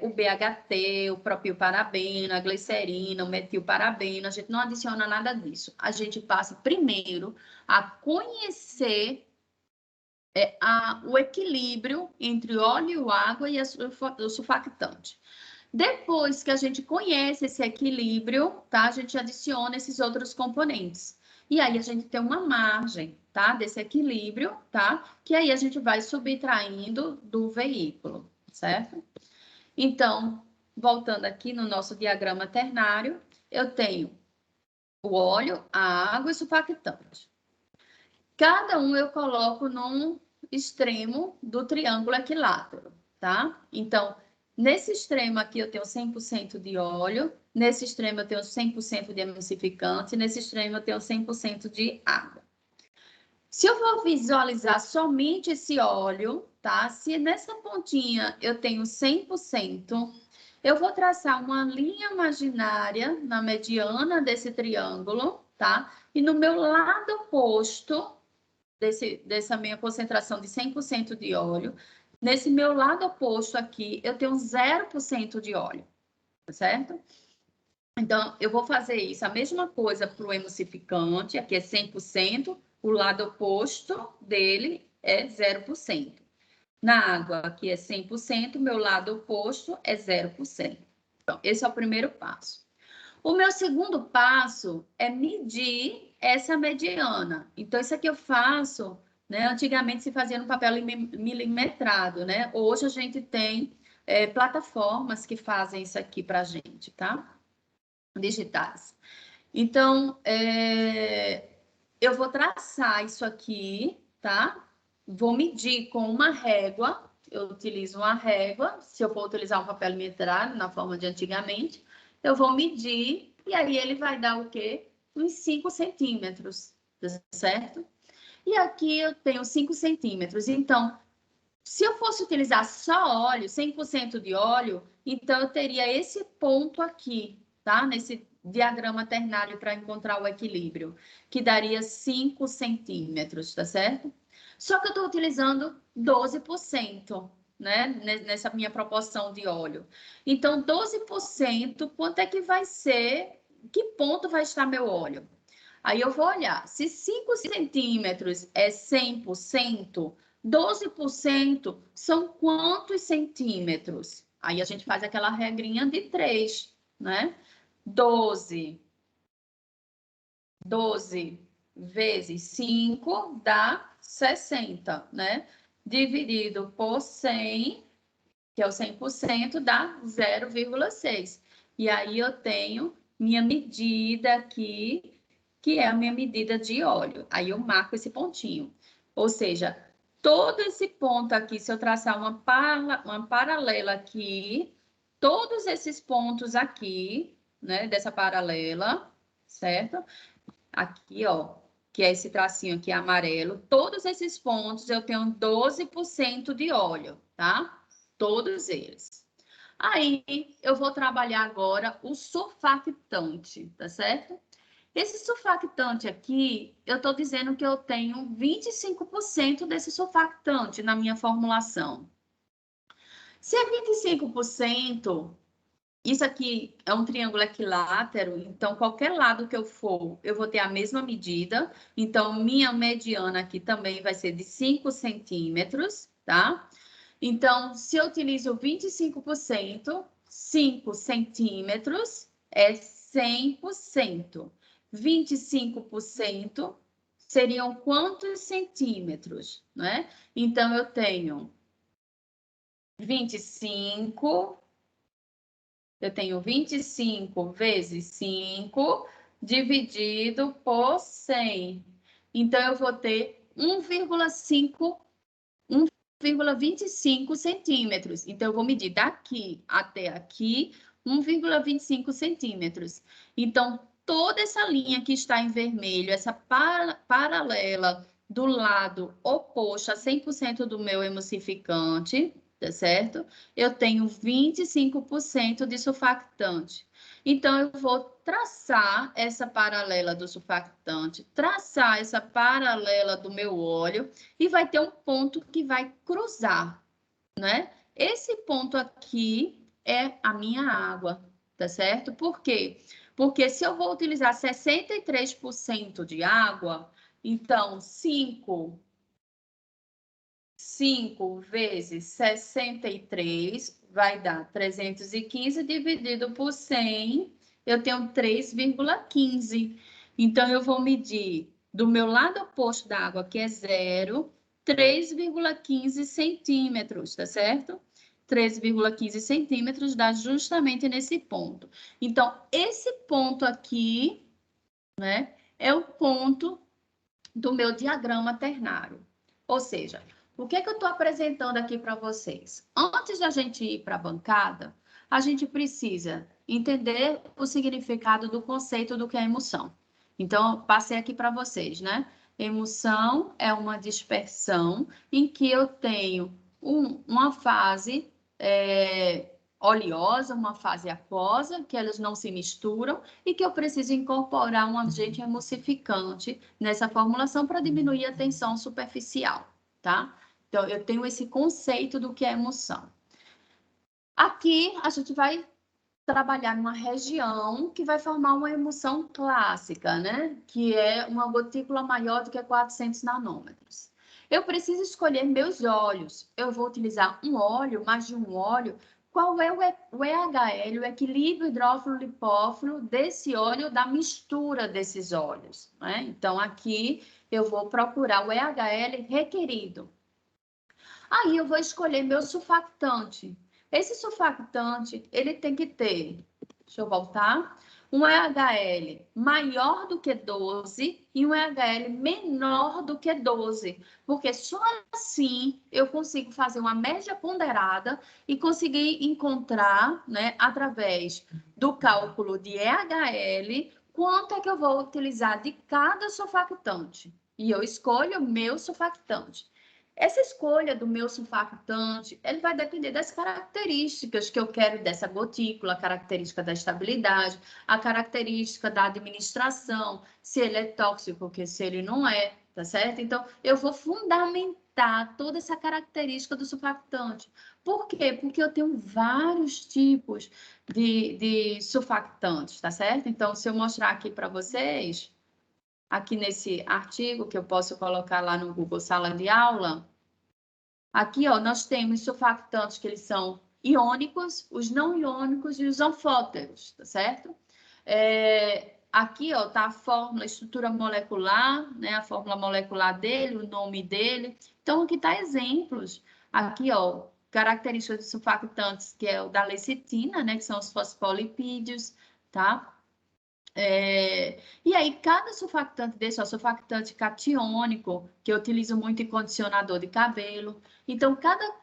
o BHT, o propilparabeno, a glicerina, o metilparabeno, a gente não adiciona nada disso. A gente passa primeiro a conhecer o equilíbrio entre óleo, água e o surfactante. Depois que a gente conhece esse equilíbrio, tá? A gente adiciona esses outros componentes. E aí a gente tem uma margem, tá? Desse equilíbrio, tá? Que aí a gente vai subtraindo do veículo, certo? Então, voltando aqui no nosso diagrama ternário, eu tenho o óleo, a água e o surfactante. Cada um eu coloco num extremo do triângulo equilátero, tá? Então, nesse extremo aqui eu tenho 100% de óleo, nesse extremo eu tenho 100% de emulsificante, nesse extremo eu tenho 100% de água. Se eu for visualizar somente esse óleo, tá? Se nessa pontinha eu tenho 100%, eu vou traçar uma linha imaginária na mediana desse triângulo, tá? E no meu lado oposto dessa minha concentração de 100% de óleo, nesse meu lado oposto aqui, eu tenho 0% de óleo, tá certo? Então, eu vou fazer isso, a mesma coisa para o emulsificante, aqui é 100%, o lado oposto dele é 0%. Na água, aqui é 100%, meu lado oposto é 0%. Então, esse é o primeiro passo. O meu segundo passo é medir essa mediana. Então, isso aqui eu faço, né? Antigamente se fazia no papel milimetrado, né? Hoje a gente tem plataformas que fazem isso aqui para a gente, tá? Digitais. Então, eu vou traçar isso aqui, tá? Vou medir com uma régua. Eu utilizo uma régua. Se eu for utilizar um papel milimetrado, na forma de antigamente, eu vou medir e aí ele vai dar o quê? Uns 5 centímetros, certo? E aqui eu tenho 5 centímetros. Então, se eu fosse utilizar só óleo, 100% de óleo, então eu teria esse ponto aqui, tá? Nesse diagrama ternário para encontrar o equilíbrio, que daria 5 centímetros, tá certo? Só que eu estou utilizando 12%, né? Nessa minha proporção de óleo. Então, 12%, quanto é que vai ser? Que ponto vai estar meu óleo? Aí eu vou olhar, se 5 centímetros é 100%, 12% são quantos centímetros? Aí a gente faz aquela regrinha de 3, né? 12 vezes 5 dá 60, né? Dividido por 100, que é o 100%, dá 0,6. E aí eu tenho minha medida aqui, que é a minha medida de óleo. Aí eu marco esse pontinho. Ou seja, todo esse ponto aqui, se eu traçar uma paralela aqui, todos esses pontos aqui, né, dessa paralela, certo? Aqui, ó, que é esse tracinho aqui amarelo, todos esses pontos eu tenho 12% de óleo, tá? Todos eles. Aí, eu vou trabalhar agora o surfactante, tá certo? Esse surfactante aqui, eu estou dizendo que eu tenho 25% desse surfactante na minha formulação. Se é 25%, isso aqui é um triângulo equilátero, então qualquer lado que eu for, eu vou ter a mesma medida. Então, minha mediana aqui também vai ser de 5 centímetros, tá? Então, se eu utilizo 25%, 5 centímetros é 100%. 25% seriam quantos centímetros, né? Então, eu tenho 25, eu tenho 25 vezes 5 dividido por 100. Então, eu vou ter 1,5 1,25 centímetros. Então, eu vou medir daqui até aqui, 1,25 centímetros. Então, toda essa linha que está em vermelho, essa paralela do lado oposto a 100% do meu emulsificante, tá certo? Eu tenho 25% de surfactante. Então, eu vou traçar essa paralela do surfactante, traçar essa paralela do meu óleo e vai ter um ponto que vai cruzar, né? Esse ponto aqui é a minha água, tá certo? Por quê? Porque se eu vou utilizar 63% de água, então 5 vezes 63 vai dar 315 dividido por 100, eu tenho 3,15. Então, eu vou medir do meu lado oposto da água, que é 0, 3,15 centímetros, tá certo? 3,15 centímetros dá justamente nesse ponto. Então, esse ponto aqui, né, é o ponto do meu diagrama ternário. Ou seja, o que é que eu estou apresentando aqui para vocês? Antes da gente ir para a bancada, a gente precisa entender o significado do conceito do que é emoção. Então, passei aqui para vocês, né? Emoção é uma dispersão em que eu tenho uma fase oleosa, uma fase aquosa, que elas não se misturam e que eu preciso incorporar um agente emulsificante nessa formulação para diminuir a tensão superficial, tá? Então, eu tenho esse conceito do que é emulsão. Aqui, a gente vai trabalhar numa região que vai formar uma emulsão clássica, né? Que é uma gotícula maior do que 400 nanômetros. Eu preciso escolher meus óleos. Eu vou utilizar um óleo, mais de um óleo. Qual é o EHL, o equilíbrio hidrófilo-lipófilo desse óleo, da mistura desses óleos, né? Então, aqui eu vou procurar o EHL requerido. Aí eu vou escolher meu surfactante. Esse surfactante, ele tem que ter, deixa eu voltar, um EHL maior do que 12 e um EHL menor do que 12, porque só assim eu consigo fazer uma média ponderada e conseguir encontrar, né, através do cálculo de EHL, quanto é que eu vou utilizar de cada surfactante. E eu escolho o meu surfactante. Essa escolha do meu surfactante, ele vai depender das características que eu quero dessa gotícula, a característica da estabilidade, a característica da administração, se ele é tóxico, ou se ele não é, tá certo? Então, eu vou fundamentar toda essa característica do surfactante. Por quê? Porque eu tenho vários tipos de surfactantes, tá certo? Então, se eu mostrar aqui para vocês, aqui nesse artigo que eu posso colocar lá no Google Sala de Aula, aqui, ó, nós temos surfactantes que eles são iônicos, os não iônicos e os anfóteros, tá certo? Aqui, ó, tá a fórmula, a estrutura molecular, né? A fórmula molecular dele, o nome dele. Então, aqui tá exemplos. Aqui, ó, características de surfactantes, que é o da lecitina, né? Que são os fosfolipídios, tá? E aí, cada surfactante desse, ó, surfactante catiônico, que eu utilizo muito em condicionador de cabelo. Então, cada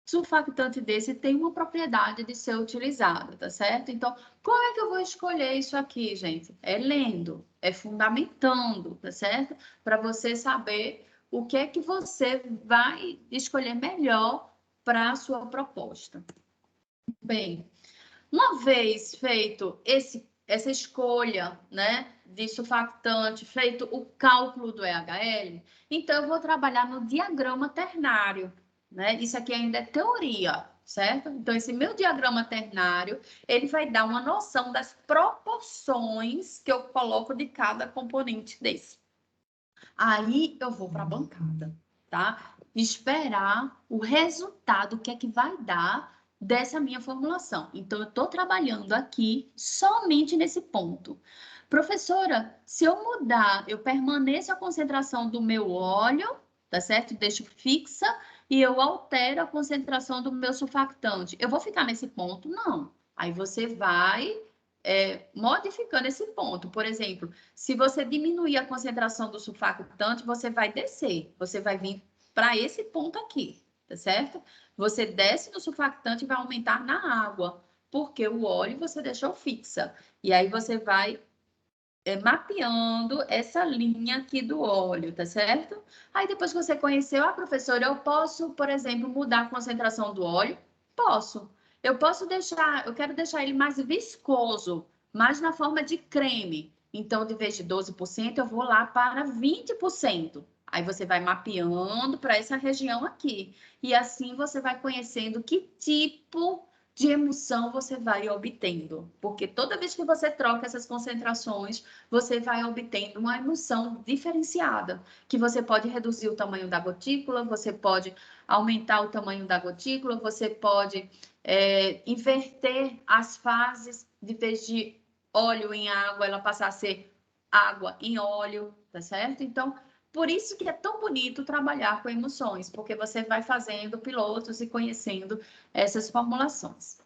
surfactante desse tem uma propriedade de ser utilizado, tá certo? Então, como é que eu vou escolher isso aqui, gente? É lendo, é fundamentando, tá certo? Para você saber o que é que você vai escolher melhor para a sua proposta. Bem, uma vez feito essa escolha, né, de surfactante, feito o cálculo do EHL, então eu vou trabalhar no diagrama ternário, né? Isso aqui ainda é teoria, certo? Então, esse meu diagrama ternário, ele vai dar uma noção das proporções que eu coloco de cada componente desse. Aí eu vou para a bancada, tá? Esperar o resultado, o que é que vai dar dessa minha formulação. Então, eu estou trabalhando aqui somente nesse ponto. Professora, se eu mudar, eu permaneço a concentração do meu óleo, tá certo? Deixo fixa e eu altero a concentração do meu surfactante. Eu vou ficar nesse ponto? Não. Aí você vai modificando esse ponto. Por exemplo, se você diminuir a concentração do surfactante, você vai descer, você vai vir para esse ponto aqui, tá certo? Você desce no surfactante e vai aumentar na água, porque o óleo você deixou fixa. E aí você vai mapeando essa linha aqui do óleo, tá certo? Aí depois que você conheceu, professora, eu posso, por exemplo, mudar a concentração do óleo? Posso. Eu quero deixar ele mais viscoso, mais na forma de creme. Então, de vez de 12%, eu vou lá para 20%. Aí você vai mapeando para essa região aqui. E assim você vai conhecendo que tipo de emulsão você vai obtendo. Porque toda vez que você troca essas concentrações, você vai obtendo uma emulsão diferenciada, que você pode reduzir o tamanho da gotícula, você pode aumentar o tamanho da gotícula, você pode inverter as fases, de vez de óleo em água, ela passar a ser água em óleo, tá certo? Então, por isso que é tão bonito trabalhar com emulsões, porque você vai fazendo pilotos e conhecendo essas formulações.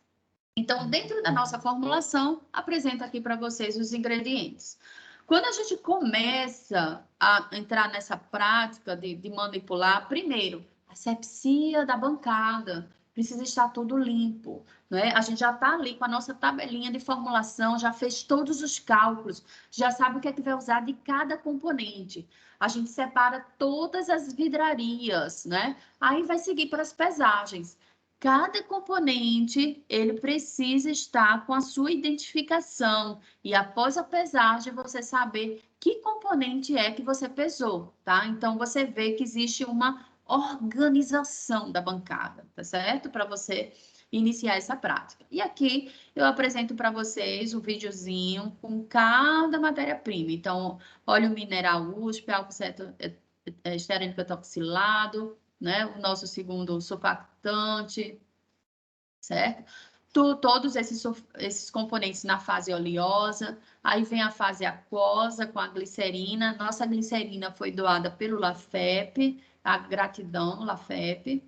Então, dentro da nossa formulação, apresento aqui para vocês os ingredientes. Quando a gente começa a entrar nessa prática de manipular, primeiro, a asepsia da bancada, precisa estar tudo limpo, né? A gente já está ali com a nossa tabelinha de formulação, já fez todos os cálculos, já sabe o que é que vai usar de cada componente. A gente separa todas as vidrarias, né? Aí vai seguir para as pesagens. Cada componente, ele precisa estar com a sua identificação e após a pesagem você saber que componente é que você pesou, tá? Então você vê que existe uma organização da bancada, tá certo? Para você iniciar essa prática. E aqui eu apresento para vocês o videozinho com cada matéria-prima. Então, óleo mineral USP, álcool esтерênico etoxilado, né? O nosso segundo surfactante, certo? Todos esses componentes na fase oleosa, aí vem a fase aquosa com a glicerina. Nossa glicerina foi doada pelo Lafep, a gratidão, Lafep.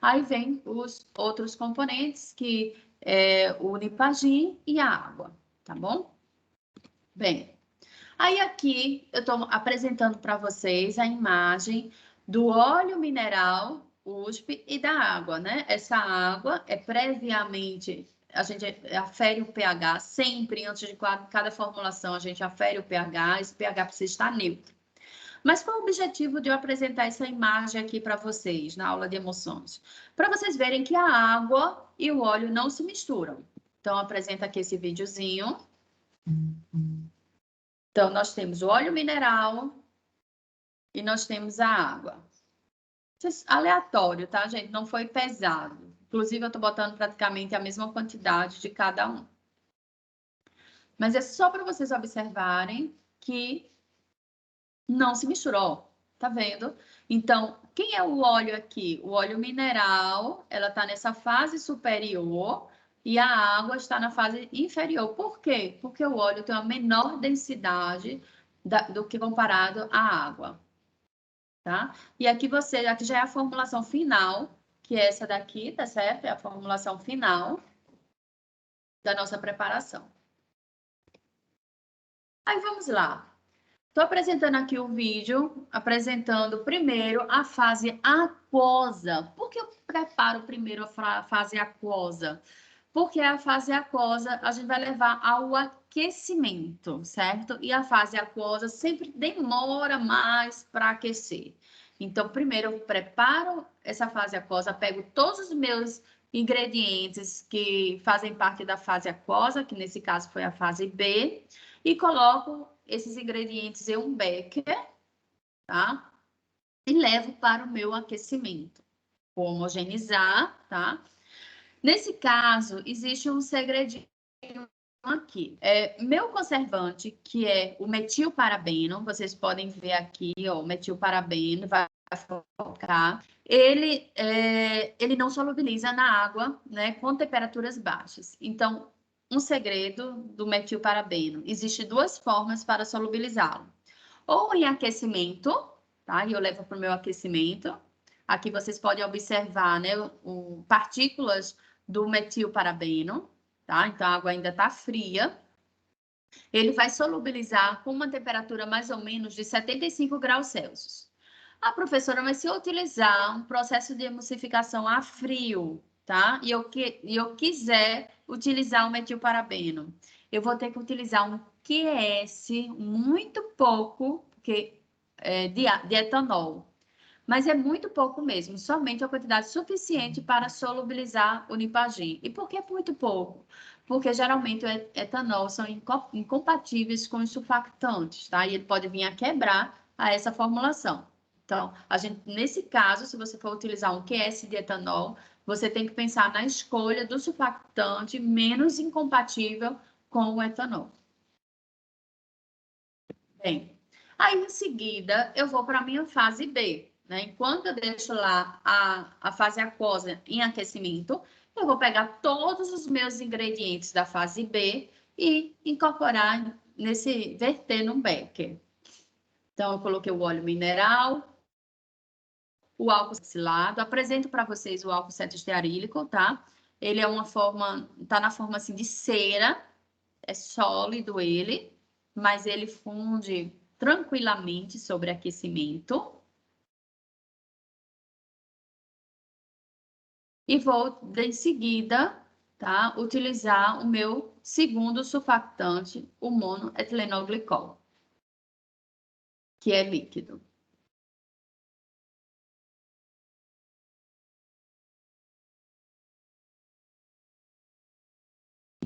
Aí vem os outros componentes, que é o Nipagin e a água, tá bom? Bem, aí aqui eu estou apresentando para vocês a imagem do óleo mineral USP e da água, né? Essa água é previamente, a gente afere o pH, sempre antes de cada formulação, a gente afere o pH, esse pH precisa estar neutro. Mas qual é o objetivo de eu apresentar essa imagem aqui para vocês, na aula de emoções? Para vocês verem que a água e o óleo não se misturam. Então, apresenta aqui esse videozinho. Então, nós temos o óleo mineral e nós temos a água. Isso é aleatório, tá, gente? Não foi pesado. Inclusive, eu estou botando praticamente a mesma quantidade de cada um. Mas é só para vocês observarem que não se misturou. Tá vendo? Então, quem é o óleo aqui? O óleo mineral, ela está nessa fase superior e a água está na fase inferior. Por quê? Porque o óleo tem uma menor densidade do que comparado à água. Tá? E aqui já é a formulação final, que é essa daqui, tá certo? É a formulação final da nossa preparação. Aí vamos lá. Estou apresentando aqui o vídeo, apresentando primeiro a fase aquosa. Por que eu preparo primeiro a fase aquosa? Porque a fase aquosa a gente vai levar ao aquecimento, certo? E a fase aquosa sempre demora mais para aquecer. Então, primeiro eu preparo essa fase aquosa, pego todos os meus ingredientes que fazem parte da fase aquosa, que nesse caso foi a fase B, e coloco esses ingredientes em um becker, tá? E levo para o meu aquecimento. Vou homogeneizar, tá? Nesse caso, existe um segredinho aqui. Meu conservante, que é o metilparabeno, vocês podem ver aqui, ó, o metilparabeno, vai focar. Ele não solubiliza na água, né, com temperaturas baixas. Então, um segredo do metilparabeno. Existem duas formas para solubilizá-lo. Ou em aquecimento, tá? E eu levo para o meu aquecimento. Aqui vocês podem observar, né, partículas do metilparabeno, tá? Então, a água ainda está fria. Ele vai solubilizar com uma temperatura mais ou menos de 75 graus Celsius. Ah, professora, mas se eu utilizar um processo de emulsificação a frio, tá? E eu quiser utilizar o metilparabeno, eu vou ter que utilizar um QS muito pouco de etanol. Mas é muito pouco mesmo, somente a quantidade suficiente para solubilizar o Nipagin. E por que muito pouco? Porque geralmente o etanol são incompatíveis com os surfactantes, tá? E ele pode vir a quebrar a essa formulação. Então, nesse caso, se você for utilizar um QS de etanol, você tem que pensar na escolha do surfactante menos incompatível com o etanol. Bem, aí em seguida eu vou para a minha fase B, né? Enquanto eu deixo lá a fase aquosa em aquecimento, eu vou pegar todos os meus ingredientes da fase B e incorporar verter no becker. Então, eu coloquei o óleo mineral, o álcool silado, apresento para vocês o álcool cetoestearílico, tá? Ele é tá na forma assim de cera, é sólido ele, mas ele funde tranquilamente sobre aquecimento. E vou, em seguida, tá, utilizar o meu segundo surfactante, o monoetilenoglicol, que é líquido.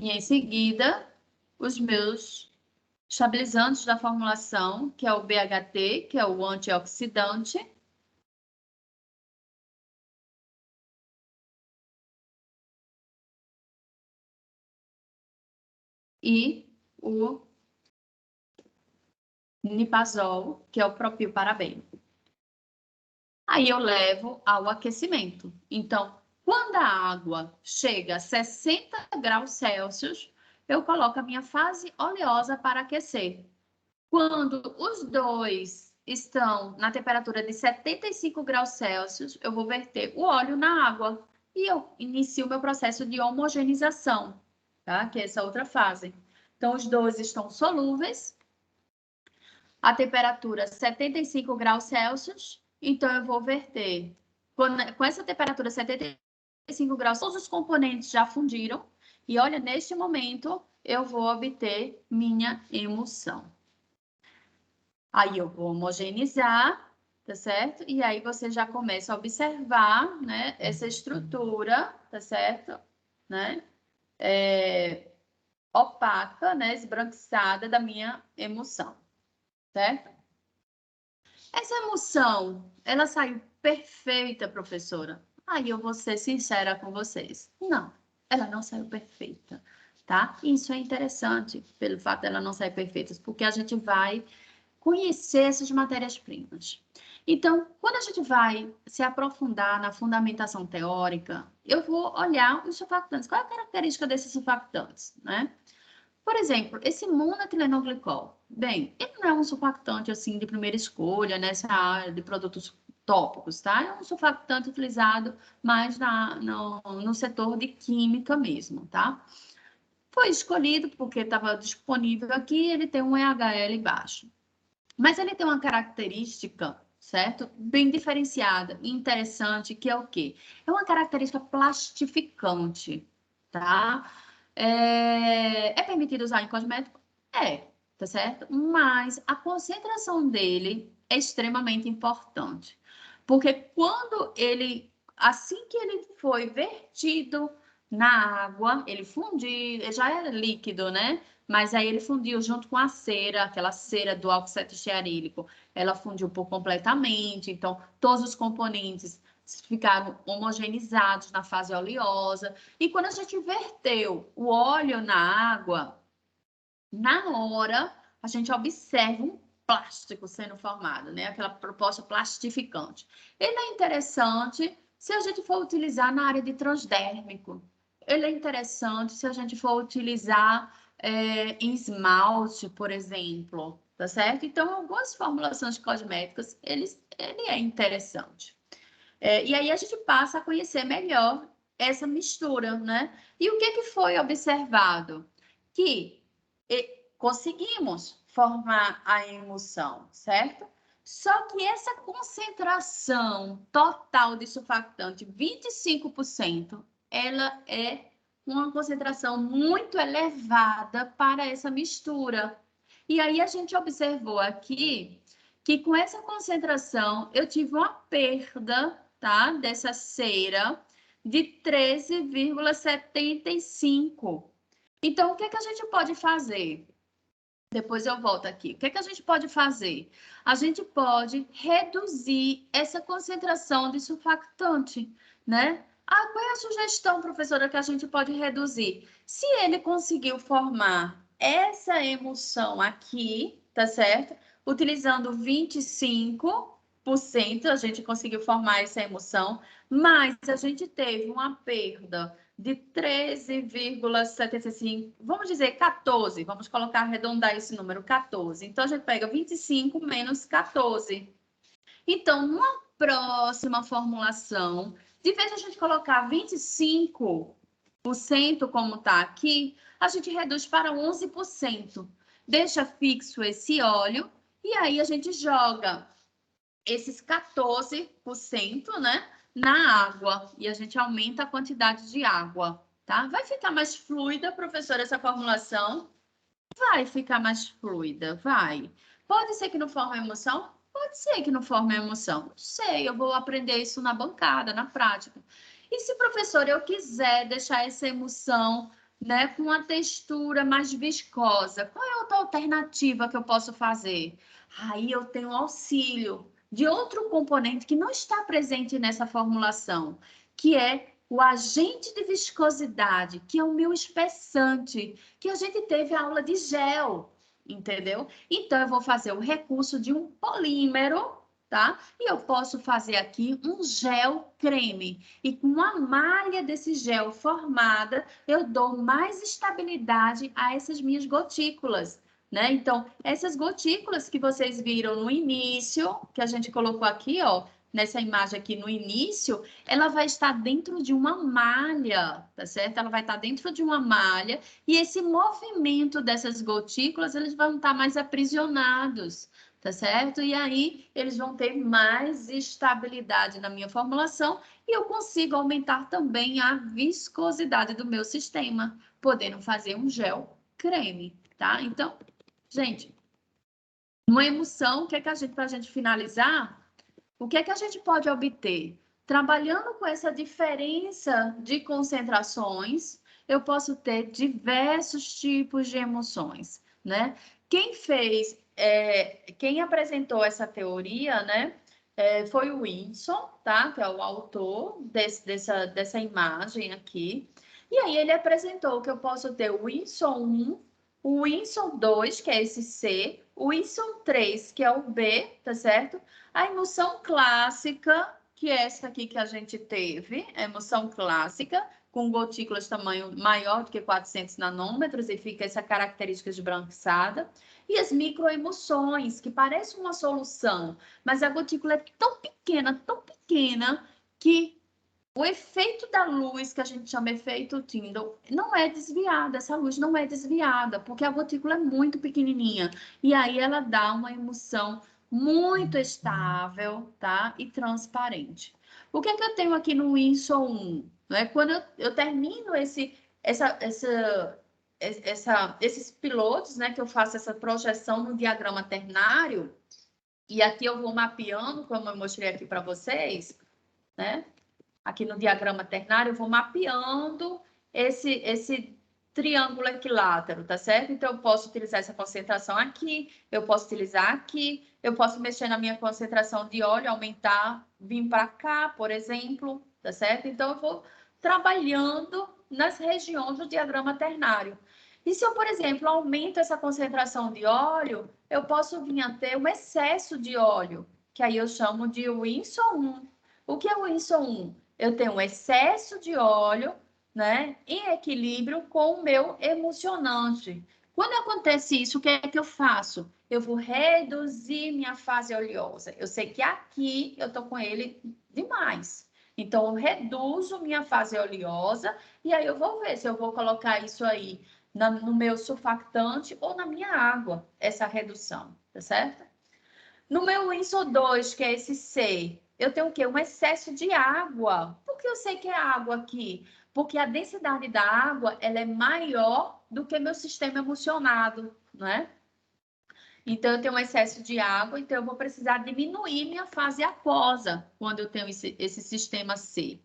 E em seguida, os meus estabilizantes da formulação, que é o BHT, que é o antioxidante, e o nipazol, que é o propilparabeno. Aí eu levo ao aquecimento. Então, quando a água chega a 60 graus Celsius, eu coloco a minha fase oleosa para aquecer. Quando os dois estão na temperatura de 75 graus Celsius, eu vou verter o óleo na água e eu inicio o meu processo de homogenização, tá? Que é essa outra fase. Então, os dois estão solúveis, a temperatura 75 graus Celsius, então eu vou verter. Com essa temperatura 75 graus, todos os componentes já fundiram, e olha, neste momento, eu vou obter minha emulsão. Aí eu vou homogeneizar, tá certo? E aí você já começa a observar, né, essa estrutura, tá certo? Né? Opaca, né, esbranquiçada da minha emulsão, certo? Essa emulsão, ela saiu perfeita, professora? Aí eu vou ser sincera com vocês. Não, ela não saiu perfeita, tá? Isso é interessante, pelo fato dela não sair perfeita, porque a gente vai conhecer essas matérias-primas. Então, quando a gente vai se aprofundar na fundamentação teórica, eu vou olhar os surfactantes. Qual é a característica desses surfactantes, né? Por exemplo, esse monoetilenoglicol. Bem, ele não é um surfactante assim de primeira escolha nessa área de produtos tópicos, tá? É um surfactante utilizado mais no setor de química mesmo, tá? Foi escolhido porque estava disponível aqui, ele tem um EHL baixo. Mas ele tem uma característica, certo? Bem diferenciada e interessante, que é o quê? É uma característica plastificante, tá? É permitido usar em cosmético? É, tá certo? Mas a concentração dele é extremamente importante. Porque assim que ele foi vertido na água, ele fundiu, já era líquido, né? Mas aí ele fundiu junto com a cera, aquela cera do álcool cetoestearílico. Ela fundiu por completamente, então todos os componentes ficaram homogeneizados na fase oleosa. E quando a gente verteu o óleo na água, na hora a gente observa um plástico sendo formado, né? Aquela proposta plastificante. Ele é interessante se a gente for utilizar na área de transdérmico. Ele é interessante se a gente for utilizar em esmalte, por exemplo, tá certo? Então, algumas formulações cosméticas, ele é interessante. E aí a gente passa a conhecer melhor essa mistura, né? E o que foi observado? Que conseguimos formar a emulsão, certo? Só que essa concentração total de surfactante, 25%, ela é uma concentração muito elevada para essa mistura. E aí a gente observou aqui que com essa concentração eu tive uma perda, tá, dessa cera de 13,75. Então, o que que a gente pode fazer? Depois eu volto aqui. O que que a gente pode fazer? A gente pode reduzir essa concentração de surfactante, né? Ah, qual é a sugestão, professora, que a gente pode reduzir? Se ele conseguiu formar essa emulsão aqui, tá certo? Utilizando 25%, a gente conseguiu formar essa emulsão, mas a gente teve uma perda de 13,75, vamos dizer 14, vamos colocar, arredondar esse número, 14. Então, a gente pega 25 menos 14. Então, numa próxima formulação, de vez de a gente colocar 25% como está aqui, a gente reduz para 11%. Deixa fixo esse óleo e aí a gente joga esses 14%, né, na água, e a gente aumenta a quantidade de água, tá? Vai ficar mais fluida, professora, essa formulação? Vai ficar mais fluida, vai. Pode ser que não forme emoção? Pode ser que não forme emoção. Não sei, eu vou aprender isso na bancada, na prática. E se, professor, eu quiser deixar essa emoção, né, com uma textura mais viscosa, qual é outra alternativa que eu posso fazer? Aí eu tenho auxílio de outro componente que não está presente nessa formulação, que é o agente de viscosidade, que é o meu espessante, que a gente teve a aula de gel, entendeu? Então, eu vou fazer o recurso de um polímero, tá? E eu posso fazer aqui um gel creme. E com a malha desse gel formada, eu dou mais estabilidade a essas minhas gotículas. Né? Então, essas gotículas que vocês viram no início, que a gente colocou aqui, ó, nessa imagem aqui no início, ela vai estar dentro de uma malha, tá certo? Ela vai estar dentro de uma malha e esse movimento dessas gotículas, eles vão estar mais aprisionados, tá certo? E aí, eles vão ter mais estabilidade na minha formulação e eu consigo aumentar também a viscosidade do meu sistema, podendo fazer um gel creme, tá? Então, gente, uma emulsão, o que é que a gente, para a gente finalizar, o que é que a gente pode obter? Trabalhando com essa diferença de concentrações, eu posso ter diversos tipos de emoções, né? Quem apresentou essa teoria, né, foi o Winson, tá? Que é o autor dessa imagem aqui. E aí ele apresentou que eu posso ter o Winson 1, o Winson 2, que é esse C, o Winson 3, que é o B, tá certo? A emulsão clássica, que é essa aqui que a gente teve, a emulsão clássica, com gotículas de tamanho maior do que 400 nanômetros, e fica essa característica esbranquiçada. E as microemulsões, que parecem uma solução, mas a gotícula é tão pequena, que o efeito da luz, que a gente chama efeito Tyndall, não é desviada, essa luz não é desviada, porque a gotícula é muito pequenininha. E aí ela dá uma emulsão muito estável, tá? E transparente. O que é que eu tenho aqui no Winson 1? Né? Quando eu termino esses pilotos, né? Que eu faço essa projeção no diagrama ternário, e aqui eu vou mapeando, como eu mostrei aqui para vocês, né? Aqui no diagrama ternário, eu vou mapeando esse triângulo equilátero, tá certo? Então, eu posso utilizar essa concentração aqui, eu posso utilizar aqui, eu posso mexer na minha concentração de óleo, aumentar, vir para cá, por exemplo, tá certo? Então, eu vou trabalhando nas regiões do diagrama ternário. E se eu, por exemplo, aumento essa concentração de óleo, eu posso vir a ter um excesso de óleo, que aí eu chamo de Winson 1. O que é o Winson 1? Eu tenho um excesso de óleo, né, em equilíbrio com o meu emulsionante. Quando acontece isso, o que é que eu faço? Eu vou reduzir minha fase oleosa. Eu sei que aqui eu estou com ele demais. Então, eu reduzo minha fase oleosa e aí eu vou ver se eu vou colocar isso aí no meu surfactante ou na minha água, essa redução, tá certo? No meu INSO2, que é esse C, eu tenho o quê? Um excesso de água. Por que eu sei que é água aqui? Porque a densidade da água ela é maior do que meu sistema emulsionado, não é? Então, eu tenho um excesso de água, então eu vou precisar diminuir minha fase aquosa quando eu tenho esse sistema C.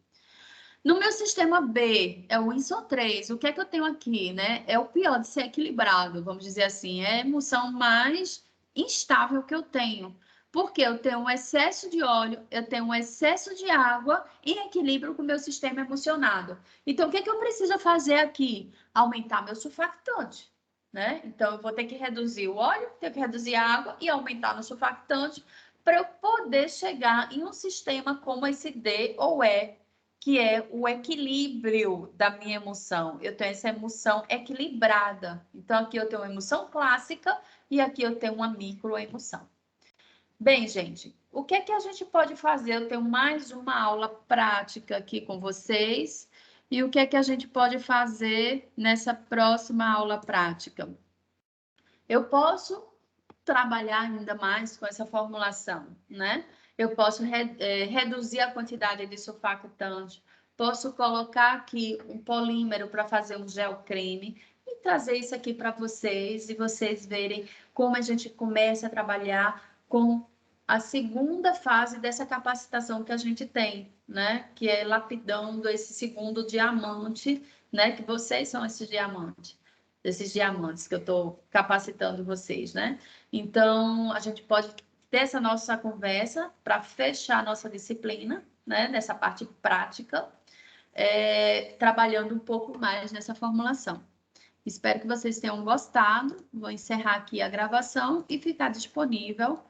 No meu sistema B, é o INSO3, o que é que eu tenho aqui, né? É o pior de ser equilibrado, vamos dizer assim, é a emulsão mais instável que eu tenho. Porque eu tenho um excesso de óleo, eu tenho um excesso de água em equilíbrio com o meu sistema emulsionado. Então, o que é que eu preciso fazer aqui? Aumentar meu surfactante, né? Então, eu vou ter que reduzir o óleo, ter que reduzir a água e aumentar no surfactante para eu poder chegar em um sistema como esse D ou E, que é o equilíbrio da minha emoção. Eu tenho essa emoção equilibrada. Então, aqui eu tenho uma emoção clássica e aqui eu tenho uma microemoção. Bem, gente, o que é que a gente pode fazer? Eu tenho mais uma aula prática aqui com vocês. E o que é que a gente pode fazer nessa próxima aula prática? Eu posso trabalhar ainda mais com essa formulação, né? Eu posso reduzir a quantidade de surfactante, posso colocar aqui um polímero para fazer um gel creme e trazer isso aqui para vocês e vocês verem como a gente começa a trabalhar com a segunda fase dessa capacitação que a gente tem, né? Que é lapidando esse segundo diamante, né? Que vocês são esses diamantes que eu estou capacitando vocês, né? Então, a gente pode ter essa nossa conversa para fechar a nossa disciplina, né? Nessa parte prática, trabalhando um pouco mais nessa formulação. Espero que vocês tenham gostado. Vou encerrar aqui a gravação e ficar disponível